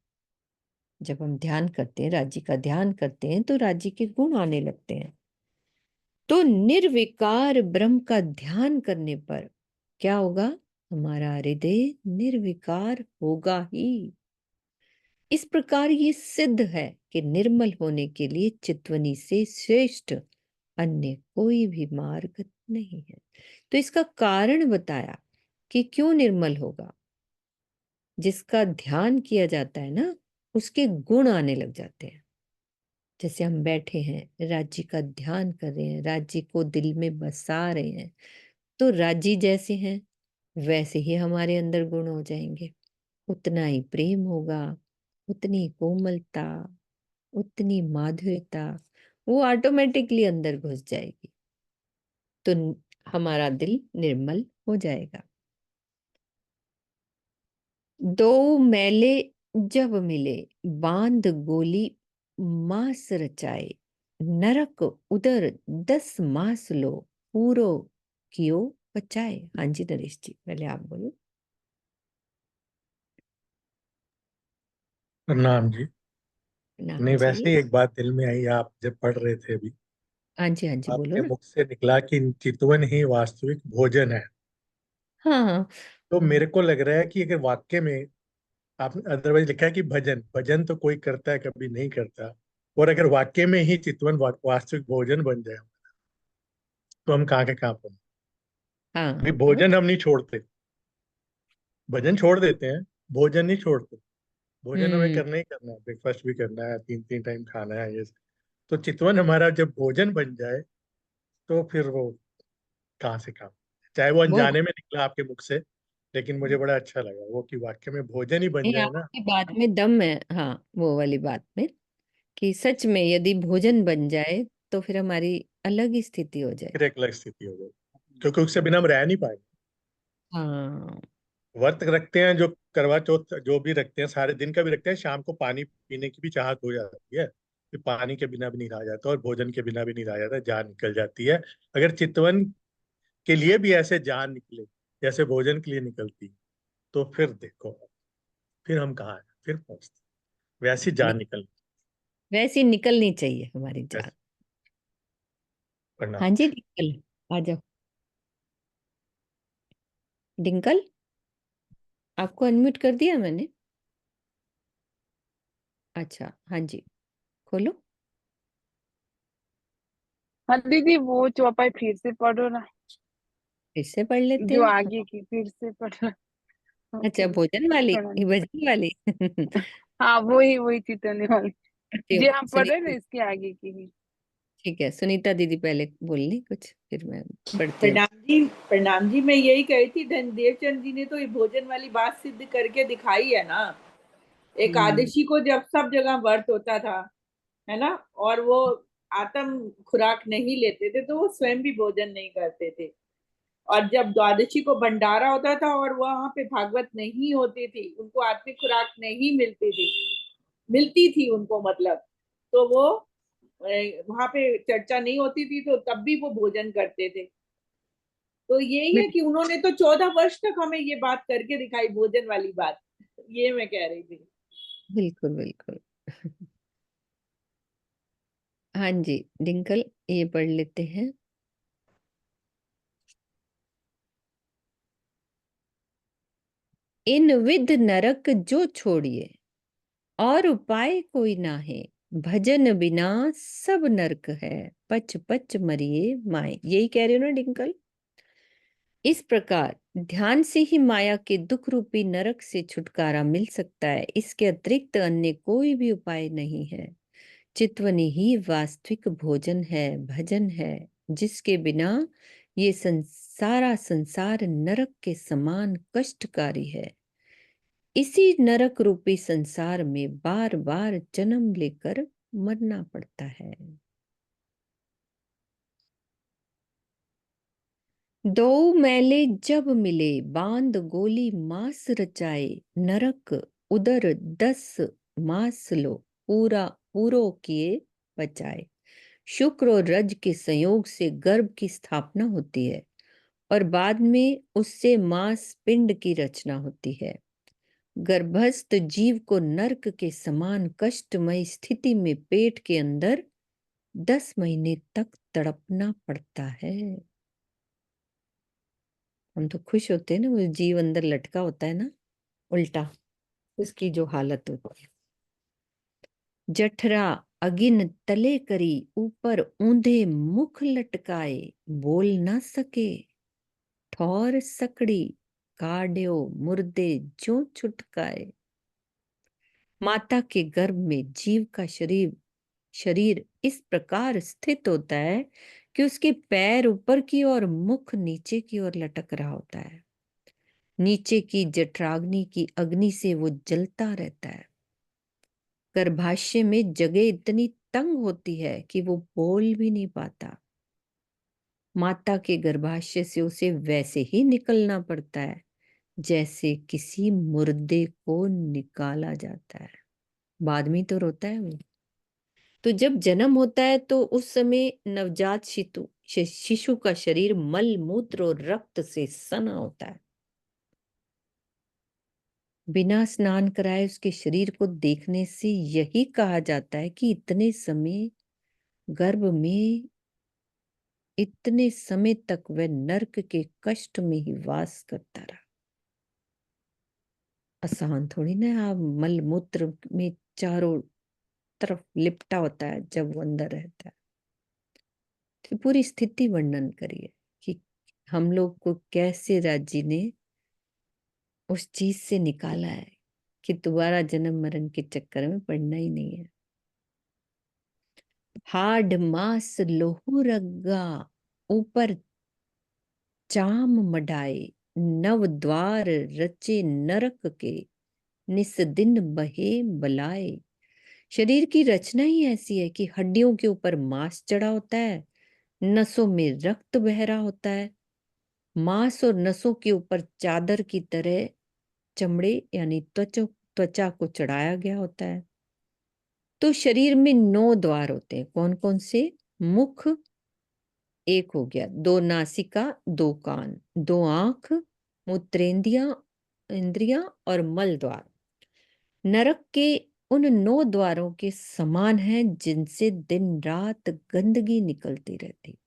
जब हम ध्यान करते हैं, राज्य का ध्यान करते हैं, तो राज्य के गुण आने लगते हैं। तो निर्विकार ब्रह्म का ध्यान करने पर क्या होगा, हमारा हृदय निर्विकार होगा ही। इस प्रकार ये सिद्ध है कि निर्मल होने के लिए चितवनी से श्रेष्ठ अन्य कोई भी मार्ग नहीं है। तो इसका कारण बताया कि क्यों निर्मल होगा। जिसका ध्यान किया जाता है ना, उसके गुण आने लग जाते हैं। जैसे हम बैठे हैं, राज्य का ध्यान कर रहे हैं, राज्य को दिल में बसा रहे हैं, तो राज्य जैसे हैं वैसे ही हमारे अंदर गुण हो जाएंगे। उतना ही प्रेम होगा, उतनी कोमलता, उतनी माधुर्यता, वो ऑटोमेटिकली अंदर घुस जाएगी। तो हमारा दिल निर्मल हो जाएगा। दो मैले जब मिले, बांध गोली मास रचाए, नरक उदर 10 मास लो, पूरो कियो बचाए। हाँ जी नरेश जी, पहले आप बोलो। प्रणाम जी। नाम नहीं, जी। वैसे ही एक बात दिल में आई, आप जब पढ़ रहे थे अभी, हाँ जी, हाँ जी, बोलो आपके ना। मुख से निकला कि चितवन ही वास्तविक भोजन है। हाँ हाँ। तो मेरे को लग रहा है कि अगर वाक्य में आपने अदरवाइज लिखा है कि भजन भजन तो कोई करता है, कभी नहीं करता, और अगर वाक्य में ही चितवन वास्तविक भोजन बन जाए तो हम कहाँ के कहाँ पहुंचे। हाँ अभी वो भोजन तो। हम नहीं छोड़ते, भजन छोड़ देते हैं, भोजन नहीं छोड़ते। भोजन हमें हम्म। करना ही करना है, ब्रेकफास्ट भी करना है, 3 3 टाइम खाना है, ये। तो चितवन हमारा जब भोजन बन जाए तो फिर वो कहाँ से कहाँ, चाहे वो वो अनजाने में निकला आपके मुख से, लेकिन मुझे बड़ा अच्छा लगा वो कि वाक्य में भोजन ही बन नहीं, जाए ना, आपकी बात में दम है। हाँ, वो वाली बात में कि सच में यदि भोजन बन जाए तो फिर हमारी अलग ही स्थिति हो जाए। फिर एक अलग स्थिति हो जाए, क्योंकि उससे बिना हम रह नहीं पाएंगे। हाँ। व्रत रखते हैं, जो करवा चौथ जो भी रखते हैं, सारे दिन का भी रखते हैं, शाम को पानी पीने की भी चाहत हो जाती है कि पानी के बिना भी नहीं रहा जाता और भोजन के बिना भी नहीं रहा जाता, जान निकल जाती है। अगर चितवन के लिए भी ऐसे जान निकले जैसे भोजन के लिए निकलती, तो फिर देखो, फिर हम कहाँ हैं, फिर पहुंचते, वैसी नहीं, जान निकल। वैसी निकलनी चाहिए हमारी जान। प्रणाम। हाँ जी डिंकल, आ जाओ। डिंकल, आपको अनम्यूट कर दिया मैंने। अच्छा, हाँ जी, खोलो। हाँ दीदी, वो चौपाई फिर से पढ़ो ना, फिर से पढ़ लेते जो हैं। आगे की फिर से पढ़ना। अच्छा, ओके, भोजन वाली, प्रणाम। ये भजन वाली। हाँ, वही वही चितने वाली, अच्छा, जो हम पढ़ रहे हैं ना, सुनीता। इसके आगे की ही। ठीक है, सुनीता दीदी पहले बोल ली कुछ, फिर मैं पढ़ती हूँ। प्रणाम जी। प्रणाम जी, मैं यही कही थी, धनदेव चंद जी ने तो ये भोजन वाली बात सिद्ध करके दिखाई है ना। हम्म। एकादशी को जब सब जगह व्रत होता था, है ना, और वो आत्म खुराक नहीं लेते थे तो वो स्वयं भी भोजन नहीं करते थे। और जब द्वादशी को भंडारा होता था और वहां पे भागवत नहीं होती थी, उनको आत्मिक खुराक नहीं मिलती थी उनको, मतलब, तो वो वहां पे चर्चा नहीं होती थी, तो तब भी वो भोजन करते थे। तो यही है कि उन्होंने तो 14 वर्ष तक हमें ये बात करके दिखाई, भोजन वाली बात। ये मैं कह रही थी। बिल्कुल बिल्कुल। हाँ जी डिंकल, ये पढ़ लेते हैं। इन विध नरक जो छोड़िए, और उपाय कोई ना है, भजन बिना सब नरक है, पच पच मरिए माए। यही कह रहे हो ना डिंकल। इस प्रकार ध्यान से ही माया के दुख रूपी नरक से छुटकारा मिल सकता है, इसके अतिरिक्त अन्य कोई भी उपाय नहीं है। चितवनी ही वास्तविक भोजन है, भजन है, जिसके बिना ये सारा संसार नरक के समान कष्टकारी है। इसी नरक रूपी संसार में बार बार जन्म लेकर मरना पड़ता है। दो मैले जब मिले, बांध गोली मास रचाए, नरक उदर 10 मास लो, पूरो किए बचाए। शुक्र और रज के संयोग से गर्भ की स्थापना होती है और बाद में उससे मांस पिंड की रचना होती है। गर्भस्थ जीव को नरक के समान कष्टमय स्थिति में पेट के अंदर 10 महीने तक तड़पना पड़ता है। हम तो खुश होते हैं ना, वो जीव अंदर लटका होता है ना उल्टा, उसकी जो हालत होती है। जठरा अगिन तले करी, ऊपर ऊंधे मुख लटकाए, बोल ना सके, ठौर सकड़ी, काड्यो मुर्दे जो छुटकाए। माता के गर्भ में जीव का शरीर इस प्रकार स्थित होता है कि उसके पैर ऊपर की और मुख नीचे की ओर लटक रहा होता है। नीचे की जठराग्नि की अग्नि से वो जलता रहता है। गर्भाशय में जगह इतनी तंग होती है कि वो बोल भी नहीं पाता। माता के गर्भाशय से उसे वैसे ही निकलना पड़ता है जैसे किसी मुर्दे को निकाला जाता है। बाद में तो रोता है वो। तो जब जन्म होता है तो उस समय नवजात शिशु का शरीर मल मूत्र और रक्त से सना होता है। बिना स्नान कराए उसके शरीर को देखने से यही कहा जाता है कि इतने समय गर्भ में इतने समय तक वह नरक के कष्ट में ही वास करता रहा। आसान थोड़ी ना, आप मल मूत्र में चारों तरफ लिपटा होता है जब वो अंदर रहता है। तो पूरी स्थिति वर्णन करिए कि हम लोग को कैसे राज्य ने उस चीज से निकाला है कि दोबारा जन्म मरण के चक्कर में पड़ना ही नहीं है। हाड मास लोहू रग्गा, ऊपर चाम मडाए, नव द्वार रचे नरक के, निस दिन बहे बलाए। शरीर की रचना ही ऐसी है कि हड्डियों के ऊपर मांस चढ़ा होता है, नसों में रक्त बह रहा होता है, मांस और नसों के ऊपर चादर की तरह चमड़े यानी त्वचा को चढ़ाया गया होता है। तो शरीर में 9 द्वार होते हैं। कौन कौन से? मुख एक हो गया, 2 नासिका, 2 कान, 2 आंख, इंद्रियां और मल द्वार। नरक के उन 9 द्वारों के समान है जिनसे दिन रात गंदगी निकलती रहती।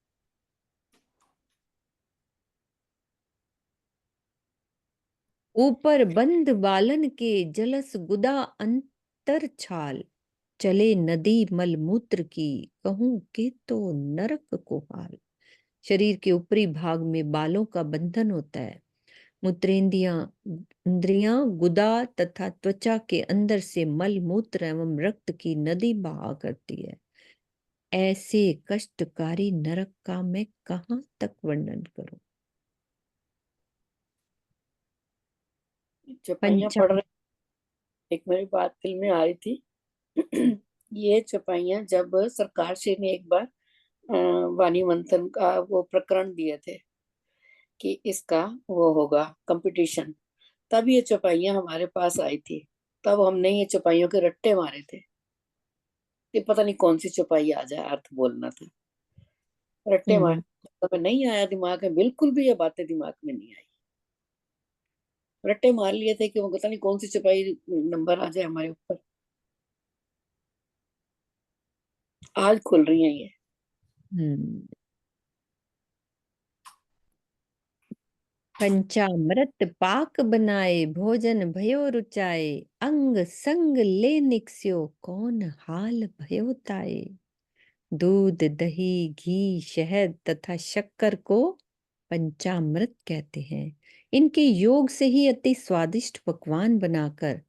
ऊपर बंद बालन के, जलस गुदा अंतर छाल, चले नदी मल मूत्र की, कहूं के तो नरक को हाल। शरीर के ऊपरी भाग में बालों का बंधन होता है। इंद्रियां गुदा तथा त्वचा के अंदर से मल मूत्र एवं रक्त की नदी बहा करती है। ऐसे कष्टकारी नरक का मैं कहां तक वर्णन करूं। चौपाइयाँ पढ़ रहे, एक मेरी बात दिल में आ रही थी। ये चौपाइयाँ जब सरकार श्री ने एक बार वाणी मंथन का वो प्रकरण दिए थे कि इसका वो होगा कंपटीशन, तब ये चौपाइयाँ हमारे पास आई थी। तब हमने ये चौपाइयों के रट्टे मारे थे कि पता नहीं कौन सी चौपाई आ जाए, अर्थ बोलना था। रट्टे मारे, तो नहीं आया दिमाग में, बिल्कुल भी ये बातें दिमाग में नहीं आई। रट्टे मार लिए थे कि वो पता नहीं कौन सी चौपाई नंबर आ जाए हमारे ऊपर। आज खुल रही है ये। पंचामृत पाक बनाए, भोजन भयो रुचाए, अंग संग ले निक्स्यो, कौन हाल भयो ताए। दूध दही घी शहद तथा शक्कर को पंचामृत कहते हैं। इनके योग से ही अति स्वादिष्ट पकवान बनाकर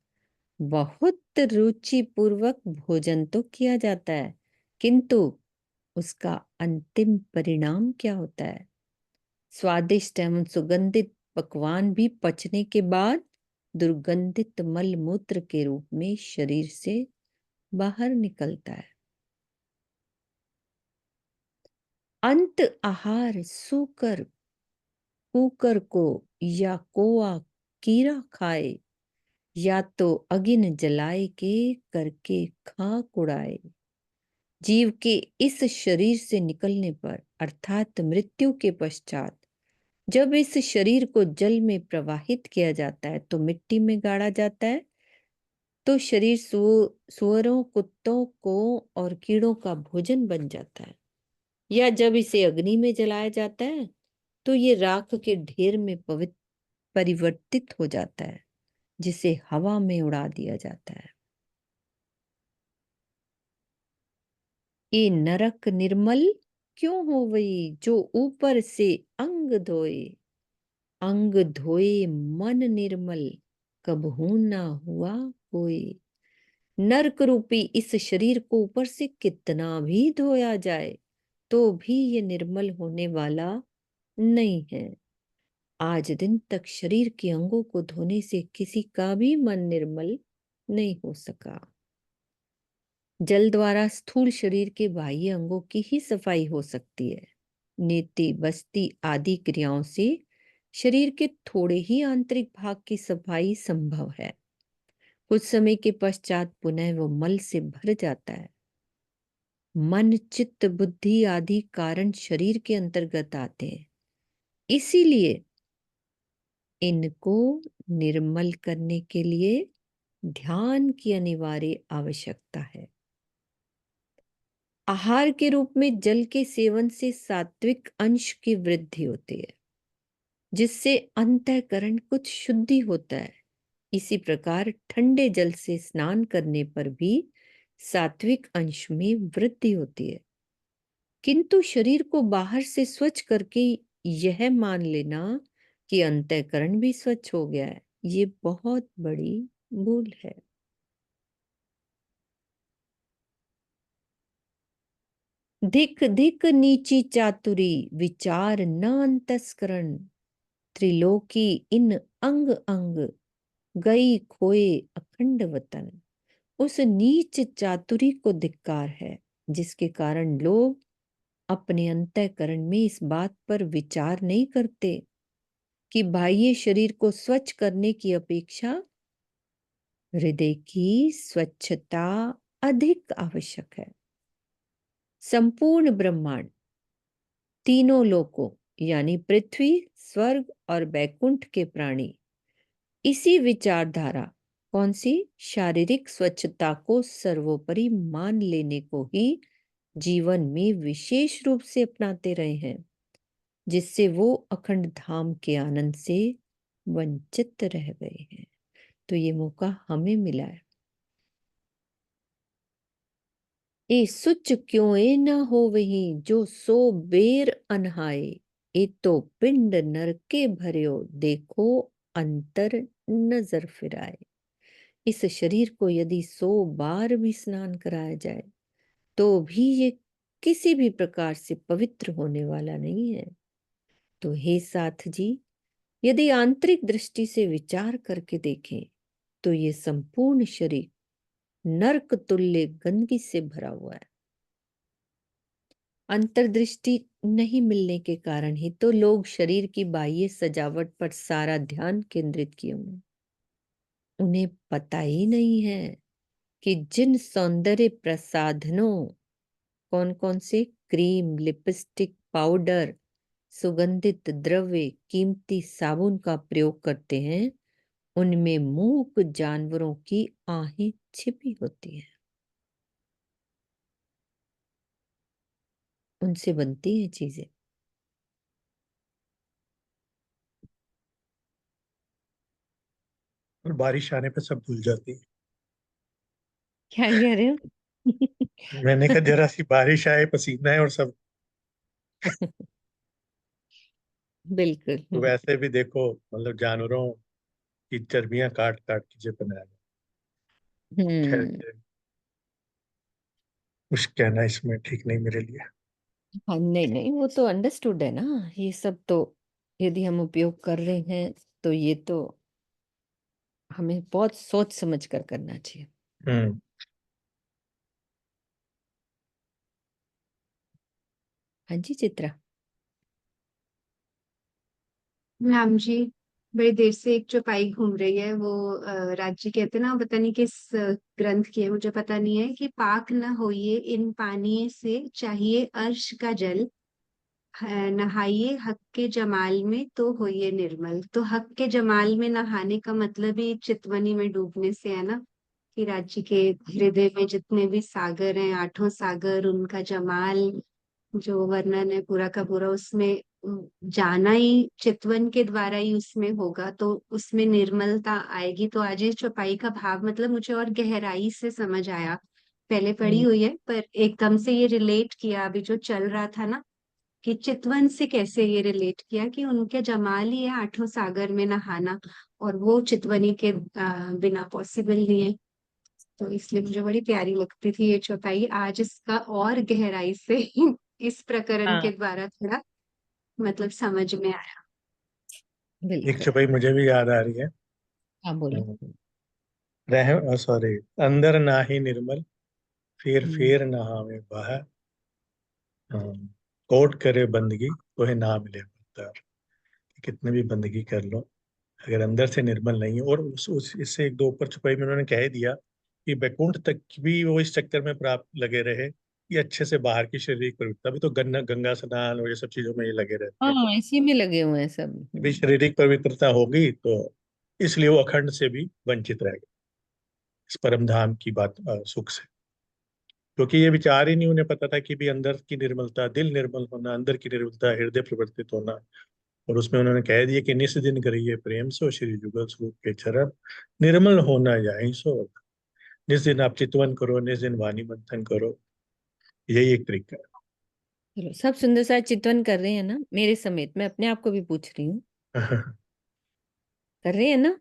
बहुत रुचि पूर्वक भोजन तो किया जाता है, किंतु उसका अंतिम परिणाम क्या होता है? स्वादिष्ट एवं सुगंधित पकवान भी पचने के बाद दुर्गंधित मल मूत्र के रूप में शरीर से बाहर निकलता है। अंत आहार सूकर कुकर को या कोआ कीड़ा खाए, या तो अगिन जलाए के करके खाक उड़ाए। जीव के इस शरीर से निकलने पर अर्थात मृत्यु के पश्चात जब इस शरीर को जल में प्रवाहित किया जाता है तो मिट्टी में गाड़ा जाता है, तो शरीर सुअरों, कुत्तों को और कीड़ों का भोजन बन जाता है। या जब इसे अग्नि में जलाया जाता है तो ये राख के ढेर में परिवर्तित हो जाता है, जिसे हवा में उड़ा दिया जाता है। ये नरक निर्मल क्यों हो वही, जो ऊपर से अंग धोए। अंग धोए मन निर्मल, कबहू ना हुआ कोई। नरक रूपी इस शरीर को ऊपर से कितना भी धोया जाए तो भी ये निर्मल होने वाला नहीं है। आज दिन तक शरीर के अंगों को धोने से किसी का भी मन निर्मल नहीं हो सका। जल द्वारा स्थूल शरीर के बाह्य अंगों की ही सफाई हो सकती है। नेति, बस्ती आदि क्रियाओं से शरीर के थोड़े ही आंतरिक भाग की सफाई संभव है। कुछ समय के पश्चात पुनः वो मल से भर जाता है। मन, चित्त, बुद्धि आदि कारण शरीर के अंतर्गत आते हैं, इसीलिए इनको निर्मल करने के लिए ध्यान की अनिवार्य आवश्यकता है। आहार के रूप में जल के सेवन से सात्विक अंश की वृद्धि होती है, जिससे अंतःकरण कुछ शुद्धि होता है। इसी प्रकार ठंडे जल से स्नान करने पर भी सात्विक अंश में वृद्धि होती है। किंतु शरीर को बाहर से स्वच्छ करके यह मान लेना कि अंतःकरण भी स्वच्छ हो गया है, ये बहुत बड़ी भूल है। धिक धिक नीची चातुरी, विचार न अंतस्करण। त्रिलोकी इन अंग अंग, गई खोए अखंड वतन। उस नीच चातुरी को धिक्कार है, जिसके कारण लोग अपने अंतःकरण में इस बात पर विचार नहीं करते कि बाह्य शरीर को स्वच्छ करने की अपेक्षा हृदय की स्वच्छता अधिक आवश्यक है। संपूर्ण ब्रह्मांड, तीनों लोकों यानी पृथ्वी, स्वर्ग और बैकुंठ के प्राणी इसी विचारधारा, कौन सी, शारीरिक स्वच्छता को सर्वोपरि मान लेने को ही जीवन में विशेष रूप से अपनाते रहे हैं, जिससे वो अखंड धाम के आनंद से वंचित रह गए हैं। तो ये मौका हमें मिला है। ए सुच क्यों ए न हो वही, जो सो बेर अनहाए। ए तो पिंड नरके भर्यो, देखो अंतर नजर फिराए। इस शरीर को यदि 100 बार भी स्नान कराया जाए तो भी ये किसी भी प्रकार से पवित्र होने वाला नहीं है। तो हे साथ जी, यदि आंतरिक दृष्टि से विचार करके देखें तो ये संपूर्ण शरीर नरक तुल्य गंदगी से भरा हुआ है। अंतर्दृष्टि नहीं मिलने के कारण ही तो लोग शरीर की बाह्य सजावट पर सारा ध्यान केंद्रित किए हुए हैं। उन्हें पता ही नहीं है कि जिन सौंदर्य प्रसाधनों, कौन कौन से, क्रीम, लिपस्टिक, पाउडर, सुगंधित द्रव्य, कीमती साबुन का प्रयोग करते हैं, उनमें मूक जानवरों की आहें छिपी होती हैं। उनसे बनती हैं चीजें। और बारिश आने पे सब भूल जाती है। क्या कह रहे हो? मैंने कहा जरा सी बारिश आए, पसीना है और सब। तो बिल्कुल। वैसे भी देखो, मतलब जानवरों की चर्बियां काट काट के जो बनाया गया। खैर हम्म। कुछ कहना इसमें ठीक नहीं मेरे लिए। हाँ, नहीं नहीं, वो तो अंडरस्टूड है ना। ये सब तो यदि हम उपयोग कर रहे हैं तो ये तो हमें बहुत सोच समझ कर करना चाहिए। हम्म। हाँ जी चित्रा। राम जी, बड़ी देर से एक चौपाई घूम रही है। वो राज्य कहते ना, पता नहीं किस ग्रंथ की है, मुझे पता नहीं है, कि पाक न होइए इन पानी से, चाहिए अर्श का जल, नहाइए हक के जमाल में तो होइए निर्मल। तो हक के जमाल में नहाने का मतलब ही चितवनी में डूबने से है ना, कि राज्य के हृदय में जितने भी सागर हैं, आठों सागर, उनका जमाल जो वर्णन है पूरा का पूरा, उसमें जाना ही चितवन के द्वारा ही उसमें होगा, तो उसमें निर्मलता आएगी। तो आज इस चौपाई का भाव मतलब मुझे और गहराई से समझ आया। पहले पढ़ी हुई है पर एकदम से ये रिलेट किया अभी जो चल रहा था ना, कि चितवन से कैसे ये रिलेट किया कि उनके जमाल ही है आठों सागर में नहाना, और वो चितवनी के बिना पॉसिबल नहीं है। तो इसलिए मुझे बड़ी प्यारी लगती थी ये चौपाई। आज इसका और गहराई से इस प्रकरण के हाँ द्वारा थोड़ा मतलब समझ में आया। एक बिल्कुल। चौपाई मुझे भी याद आ रही है। हाँ बोलो। रह सॉरी, अंदर नाहि निर्मल, फिर हम्म। फिर नहावे बाहर, कोट करे बंदगी तो है ना मिले पत्थर। कितने भी बंदगी कर लो, अगर अंदर से निर्मल नहीं है, और उस इससे एक दो ऊपर छुपाई में उन्होंने कह दिया कि बैकुंठ तक भी वो इस चक्कर में प्राप्त लगे रहे कि अच्छे से बाहर की शारीरिक पवित्रता भी, तो गंगा गंगा स्नान और ये सब चीजों में ये लगे रहते हैं। हाँ इसी में लगे हुए हैं सब। भी शारीरिक पवित्रता होगी तो इसलिए वो अखंड से भी वंचित रह गए इस परम धाम की बात, सुख से। क्योंकि ये विचार ही नहीं उन्हें पता था कि भी अंदर की निर्मलता, दिल निर्मल होना, अंदर की निर्मलता, हृदय प्रवर्तित होना। और उसमें उन्होंने कह दिया कि निस दिन करिए प्रेम सो श्री जुगल स्वरूप के चरण, निर्मल होना जाए सो। निस दिन आप चितवन करो, निस दिन वाणी मंथन करो, यही एक तरीका चलो सब सुंदर सा चितवन कर रहे हैं ना मेरे समेत, मैं अपने आप को भी पूछ रही हूँ, है। कर रहे हैं ना।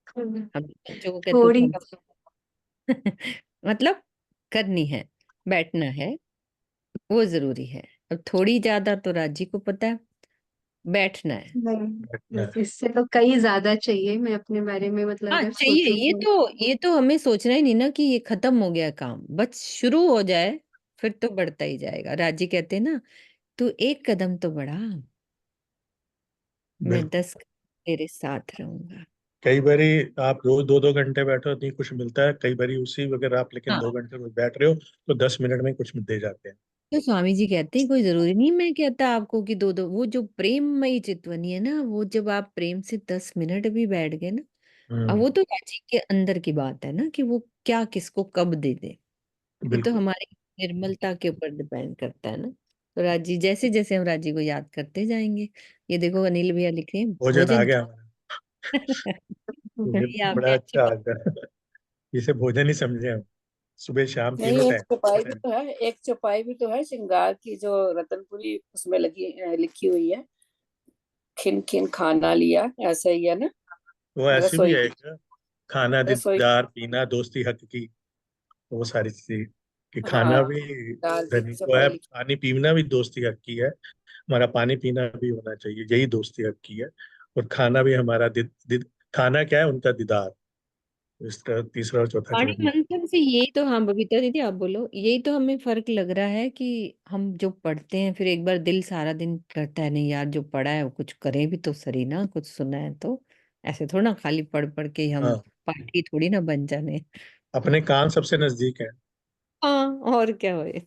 हम्म। हम बच्चों को कहते थोड़ी। थोड़ा मतलब करनी है, बैठना है, वो जरूरी है। अब थोड़ी ज्यादा तो राजी को पता है, बैठना है। घटना है। इससे तो कई ज्यादा चाहिए। मैं अपने बारे में मतलब हाँ अगर चाहिए, सोचूं तो ये तो हमें सोचना ही नहीं ना कि ये खत्म हो गया काम, बस शुरू हो जाए फिर तो बढ़ता ही जाएगा। राजी कहते हैं ना, तू एक कदम तो बढ़ा, मैं बिल्कुल। 10 तेरे साथ रहूंगा। कई बारी आप रोज दो दो घंटे बैठो नहीं कुछ मिलता है, कई बारी उसी अगर आप लेकिन हाँ 2 घंटे रोज बैठ रहे हो तो 10 मिनट में कुछ दे जाते हैं। तो स्वामी जी कहते हैं कोई जरूरी नहीं, मैं कहता आपको कि दो दो, वो जो प्रेममयी चितवनी है ना, वो जब आप प्रेम से 10 मिनट भी बैठ गए ना, अब हम्म। वो तो राजी के अंदर की बात है ना कि वो क्या किसको कब दे दे। ये तो बिल्कुल। हमारी निर्मलता के ऊपर डिपेंड करता है ना। तो राजी जैसे जैसे हम राजी को याद करते जाएंगे। ये देखो अनिल भैया लिख रहे हैं भोजन आ भोजन गया हमारा। ये ये आपने बड़ा अच्छी अच्छा आ बात। गया। इसे भोजन ही समझे हम, सुबह शाम तीनों नहीं, एक चौपाई भी टाइम। तो है, एक चौपाई भी तो है श्रृंगार की जो रतनपुरी उसमें लिखी हुई है, खिन खिन खाना लिया, ऐसा ही है ना। वो ऐसी भी रसोई है की, एक, खाना रसोई। दीदार पीना दोस्ती हक की, वो सारी चीजें, कि खाना हाँ, भी दाल की धनी को चौपाई है, लिखी। पानी पीना भी दोस्ती हक की है, हमारा पानी पीना भी होना चाहिए, यही दोस्ती हक की है। और खाना भी हमारा खाना क्या है, उनका दीदार। इसका तीसरा और चौथा वाणी चरण। मंथन से यही तो, हाँ बबीता दीदी आप बोलो, यही तो हमें फर्क लग रहा है कि हम जो पढ़ते हैं फिर एक बार दिल सारा दिन करता है नहीं यार जो पढ़ा है वो कुछ करें भी तो सही ना, कुछ सुना है तो। ऐसे थोड़ा ना खाली पढ़ पढ़ के ही हम हाँ, पाठी थोड़ी ना बन जाने। अपने कान सबसे नजदीक है, हाँ और क्या होए।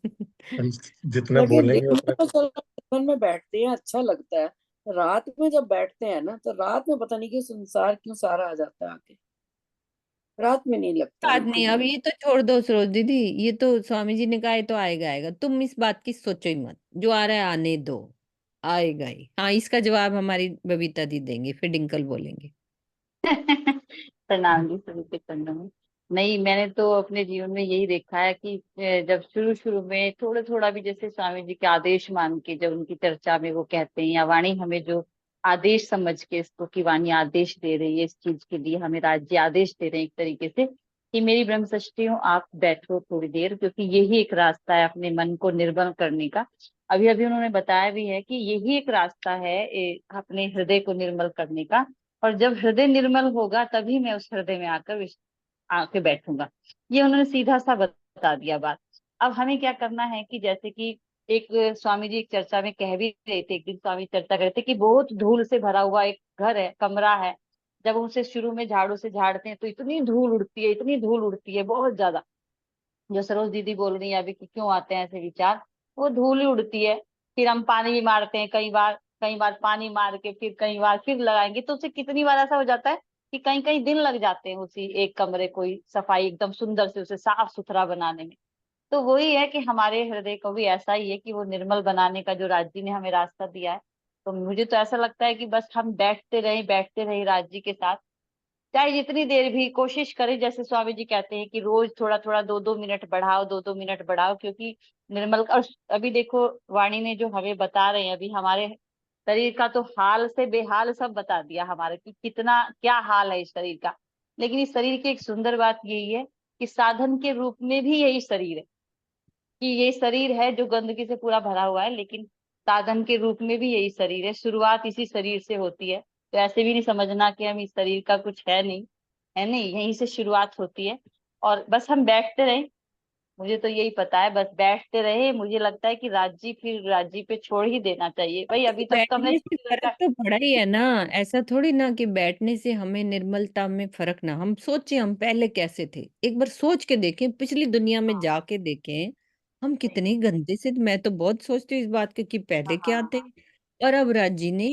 हम जितना लगे बोलेंगे दिन में उतना तो कम। चलो जीवन में बैठते हैं, अच्छा लगता है। रात में जब बैठते हैं ना, तो रात में पता नहीं क्यों संसार क्यों सारा आ जाता है आके, रात में नहीं लगता बात बिल्कुल नहीं, अब भी। ये तो छोड़ दो सरोज दीदी, ये तो स्वामी जी ने कहा है तो आएगा आएगा, तुम इस बात की सोचो ही मत, जो आ रहा है आने दो, आएगा ही। हाँ इसका जवाब हमारी बबीता दी देंगी, फिर डिंकल बोलेंगे। प्रणाम जी सभी के चरणों में। नहीं, मैंने तो अपने जीवन में यही देखा है कि जब शुरू शुरू में थोड़ा थोड़ा भी जैसे स्वामी जी के आदेश मान के जब उनकी चर्चा में वो कहते हैं या वाणी हमें जो आदेश समझ के इसको, कि वाणी आदेश दे रही है इस चीज के लिए, हमें राज्य आदेश दे रहे हैं एक तरीके से कि मेरी ब्रह्मसृष्टियों आप बैठो थोड़ी देर, क्योंकि यही एक रास्ता है अपने मन को निर्मल करने का। अभी अभी उन्होंने बताया भी है कि यही एक रास्ता है अपने हृदय को निर्मल करने का। और जब हृदय निर्मल होगा तभी मैं उस हृदय में आके बैठूंगा। ये उन्होंने सीधा सा बता दिया बात। अब हमें क्या करना है कि जैसे कि एक स्वामी जी एक चर्चा में कह भी रहे थे, एक दिन स्वामी चर्चा कर रहे थे कि बहुत धूल से भरा हुआ एक घर है, कमरा है। जब उसे शुरू में झाड़ू से झाड़ते हैं तो इतनी धूल उड़ती है, इतनी धूल उड़ती है बहुत ज्यादा। जो सरोज दीदी बोल रही है अभी कि क्यों आते हैं ऐसे विचार, वो धूल ही उड़ती है। फिर हम पानी भी मारते हैं कई बार पानी मार के फिर कई बार फिर लगाएंगे, तो उसे कितनी बार ऐसा हो जाता है कि कई कई दिन लग जाते हैं उसी एक कमरे को ही सफाई एकदम सुंदर से उसे साफ सुथरा बनाने में। तो वही है कि हमारे हृदय को भी ऐसा ही है कि वो निर्मल बनाने का जो राज्य ने हमें रास्ता दिया है। तो मुझे तो ऐसा लगता है कि बस हम बैठते रहे राज्य के साथ, चाहे जितनी देर भी कोशिश करें। जैसे स्वामी जी कहते हैं कि रोज थोड़ा थोड़ा 2-2 मिनट बढ़ाओ, 2-2 मिनट बढ़ाओ, क्योंकि निर्मल। और अभी देखो वाणी ने जो हमें बता रहे हैं अभी, हमारे शरीर का तो हाल से बेहाल सब बता दिया हमारे कि कितना क्या हाल है इस शरीर का। लेकिन इस शरीर की एक सुंदर बात यही है कि साधन के रूप में भी यही शरीर है, कि ये शरीर है जो गंदगी से पूरा भरा हुआ है, लेकिन साधन के रूप में भी यही शरीर है। शुरुआत इसी शरीर से होती है, तो ऐसे भी नहीं समझना कि हम इस शरीर का कुछ है नहीं, है नहीं, यहीं से शुरुआत होती है। और बस हम बैठते रहे, मुझे तो यही पता है, बस बैठते रहे। मुझे लगता है कि राज्य फिर राज्य पे छोड़ ही देना चाहिए भाई, अभी तक तो हमने बैठने से छोड़ रखा फर्क है। तो पड़ा ही है ना। ऐसा थोड़ी ना कि बैठने से हमें निर्मलता में फर्क ना, हम सोचे हम पहले कैसे थे, एक बार सोच के देखें, पिछली दुनिया में हाँ जाके देखें हम सही कितने गंदे से। मैं तो बहुत सोचती हूँ इस बात के कि पहले क्या थे हाँ और अब राजी ने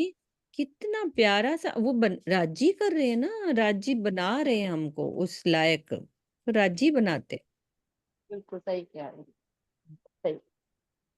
कितना प्यारा सा वो राजी कर रहे हैं ना, राजी बना रहे हैं हमको उस लायक, तो राजी बनाते बिल्कुल सही कह रहे हैं, सही। है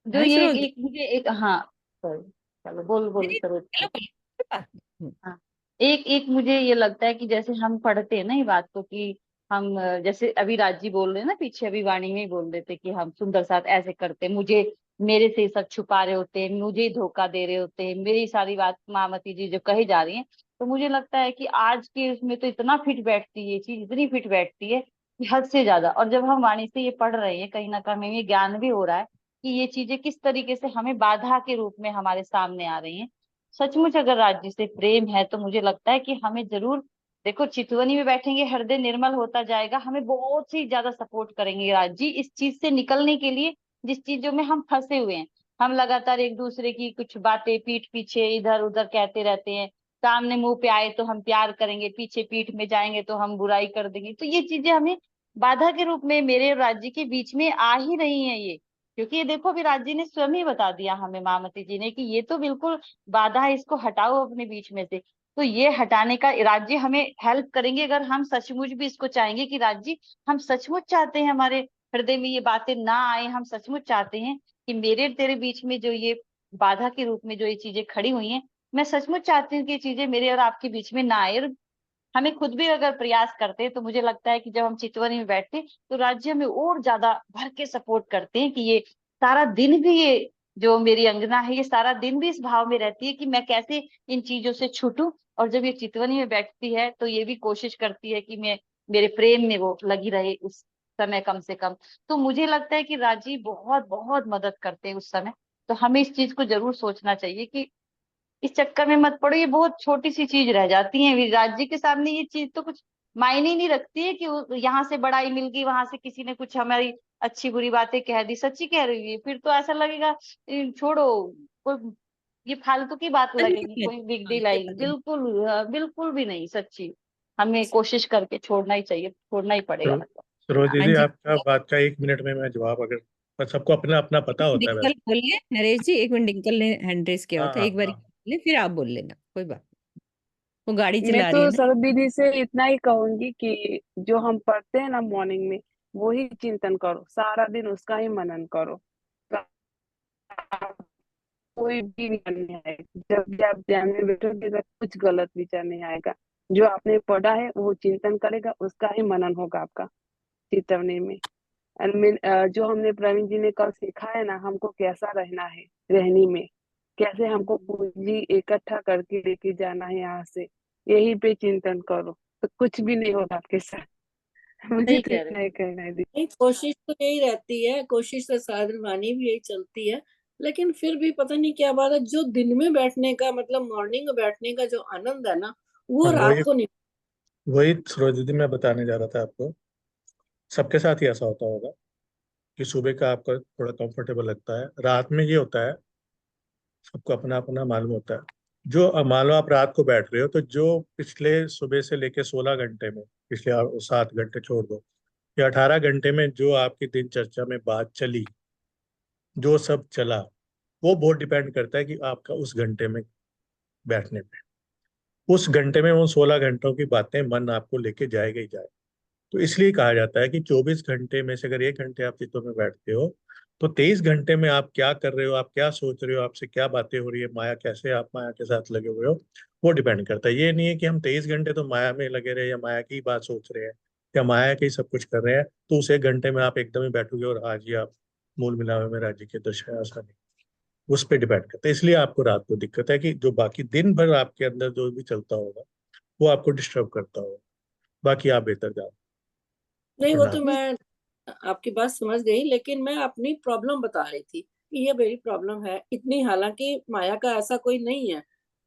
जो ना ये सरोज। एक मुझे एक, हाँ सॉरी, चलो बोल बोल नहीं, करो। चलो बोलो, कोई बात नहीं। हाँ, एक एक मुझे ये लगता है कि जैसे हम पढ़ते हैं ना ये बात को, कि हम जैसे अभी राजी बोल रहे हैं ना, पीछे अभी वाणी में ही बोल रहे थे कि हम सुंदर साथ ऐसे करते, मुझे मेरे से सब छुपा रहे होते हैं, मुझे ही धोखा दे रहे होते हैं, मेरी सारी बात मामती जी जो कही जा रही है। तो मुझे लगता है कि आज के उसमें तो इतना फिट बैठती है ये चीज, इतनी फिट बैठती है कि हद से ज्यादा। और जब हम वाणी से ये पढ़ रहे हैं कहीं ना कहीं हमें ये ज्ञान भी हो रहा है कि ये चीजें किस तरीके से हमें बाधा के रूप में हमारे सामने आ रही हैं। सचमुच अगर राज्य से प्रेम है तो मुझे लगता है कि हमें जरूर, देखो चितवनी में बैठेंगे हृदय निर्मल होता जाएगा, हमें बहुत ही ज्यादा सपोर्ट करेंगे राज्य इस चीज से निकलने के लिए जिस चीजों में हम फंसे हुए हैं। हम लगातार एक दूसरे की कुछ बातें पीठ पीछे इधर उधर कहते रहते हैं, सामने मुंह पे आए तो हम प्यार करेंगे, पीछे पीठ में जाएंगे तो हम बुराई कर देंगे। तो ये चीजें हमें बाधा के रूप में मेरे और राज्य के बीच में आ ही रही हैं ये। क्योंकि ये देखो अभी राज्य ने स्वयं ही बता दिया हमें, मामती जी ने, कि ये तो बिल्कुल बाधा है, इसको हटाओ अपने बीच में से। तो ये हटाने का राज्य हमें हेल्प करेंगे अगर हम सचमुच भी इसको चाहेंगे कि राज्य, हम सचमुच चाहते हैं हमारे हृदय में ये बातें ना आए, हम सचमुच चाहते हैं कि मेरे तेरे बीच में जो ये बाधा के रूप में जो ये चीजें खड़ी हुई हैं, मैं सचमुच चाहती हूँ कि ये चीजें मेरे और आपके बीच में ना आए। और हमें खुद भी अगर प्रयास करते हैं तो मुझे लगता है कि जब हम चितवनी में बैठते हैं तो राज्य में और ज्यादा भर के सपोर्ट करते हैं कि ये सारा दिन भी, ये जो मेरी अंगना है ये सारा दिन भी इस भाव में रहती है कि मैं कैसे इन चीजों से छूटूं। और जब ये चितवनी में बैठती है तो ये भी कोशिश करती है कि मैं मेरे प्रेम में वो लगी रहे उस समय कम से कम। तो मुझे लगता है कि राजी बहुत बहुत मदद करते हैं उस समय। तो हमें इस चीज को जरूर सोचना चाहिए कि इस चक्कर में मत पड़ो, ये बहुत छोटी सी चीज रह जाती है राज्य के सामने। ये चीज तो कुछ मायने ही नहीं रखती है कि यहाँ से बड़ाई मिल गई, वहां से किसी ने कुछ हमारी अच्छी बुरी बातें कह दी, सच्ची कह रही है, फिर तो ऐसा लगेगा छोड़ो, कोई ये फालतू की बात लगेगी, कोई बिग हाँ, डील ये आएगी, बात है। बिल्कुल बिल्कुल भी नहीं सच्ची। हमें कोशिश करके छोड़ना ही चाहिए, छोड़ना ही पड़ेगा सरो- मतलब। सरोज हाँ दीदी, जी, आपका बात का 1 मिनट में मैं जवाब, अगर पर सबको अपना अपना पता होता है डिंकल वैसे। बोलिए, नरेश जी, एक मिनट, डिंकल ने हैंड रेस किया हाँ हुआ था, हाँ एक बार हाँ। बोले फिर आप बोल लेना, कोई बात नहीं। वो गाड़ी मैं चला रही है तो ना। सरद दीदी से इतना ही कहूंगी कि जो हम पढ़ते हैं ना मॉर्निंग में, वो ही चिंतन करो, सारा दिन उसका ही मनन करो। कोई भी विचार नहीं आएगा, जब भी आप ध्यान में बैठोगे तो कुछ गलत विचार नहीं आएगा। जो आपने पढ़ा है वो चिंतन करेगा, उसका ही मनन होगा आपका चेतवनी में। जो हमने प्रवीण जी ने कल सीखा है ना, हमको कैसा रहना है रहनी में, कैसे हमको पूंजी इकट्ठा करके लेके जाना है यहाँ से, यही पे चिंतन करो तो कुछ भी नहीं होगा आपके साथ। मुझे सही तो कह रहे इतना ही कहना है दीदी। नहीं, कोशिश तो यही रहती है, कोशिश से साधन वाणी भी यही चलती है, लेकिन फिर भी पता नहीं क्या बात है, जो दिन में बैठने का मतलब मॉर्निंग में बैठने का जो आनंद है ना, वो हाँ, रात को नहीं। वही सरोज दीदी मैं बताने जा रहा था आपको। सबके साथ ही ऐसा होता होगा कि सुबह का आपका थोड़ा कंफर्टेबल लगता है, रात में ये होता है, सबको अपना अपना मालूम होता है। जो मान लो आप रात को बैठ रहे हो, तो जो पिछले सुबह से लेके 16 घंटे में, पिछले 7 घंटे छोड़ दो, या 18 घंटे में जो आपकी दिनचर्या में बात चली, जो सब चला, वो बहुत डिपेंड करता है कि आपका उस घंटे में बैठने पे, उस घंटे में वो 16 घंटों की बातें मन आपको लेके जाएगा ही जाए। तो इसलिए कहा जाता है कि 24 घंटे में से अगर 1 घंटे आप चित्तों में बैठते हो, तो 23 घंटे में आप क्या कर रहे हो, आप क्या सोच रहे हो, आपसे क्या बातें हो रही है, माया कैसे, आप माया के साथ लगे हुए हो, वो डिपेंड करता है। ये नहीं है कि हम 23 घंटे तो माया में लगे रहे, या माया की बात सोच रहे हैं, या माया के ही सब कुछ कर रहे हैं, तो उस 1 घंटे में आप एकदम ही बैठोगे और आज ही आप मूल मिलावे में राज्य के दशा, ऐसा नहीं। उस पर डिपेंड करता है। इसलिए आपको रात को दिक्कत है कि जो बाकी दिन भर आपके अंदर जो भी चलता होगा, वो आपको डिस्टर्ब करता होगा। बाकी आप बेहतर जाओ। नहीं, वो तो प्रणाम। मैं आपकी बात समझ गई, लेकिन मैं अपनी प्रॉब्लम बता रही थी कि ये मेरी प्रॉब्लम है इतनी। हालांकि माया का ऐसा कोई नहीं है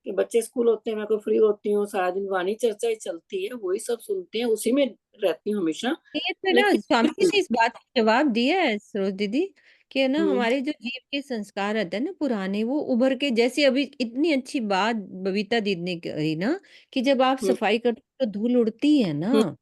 कि बच्चे स्कूल होते हैं मैं कोई फ्री होती हूँ, सारा दिन वाणी चर्चा ही चलती है, वही सब सुनते हैं, उसी में रहती हूँ हमेशा। ये तो ना लेकिन स्वामी जी ने इस बात का जवाब दिया है सरोज दीदी, कि ना हम्म, हमारे जो जीव के संस्कार रहते हैं ना पुराने, वो उभर के, जैसे अभी इतनी अच्छी बात बबीता दीदी ने कही ना, कि जब आप हम्म, सफाई करते हो तो धूल उड़ती है ना, हम्म,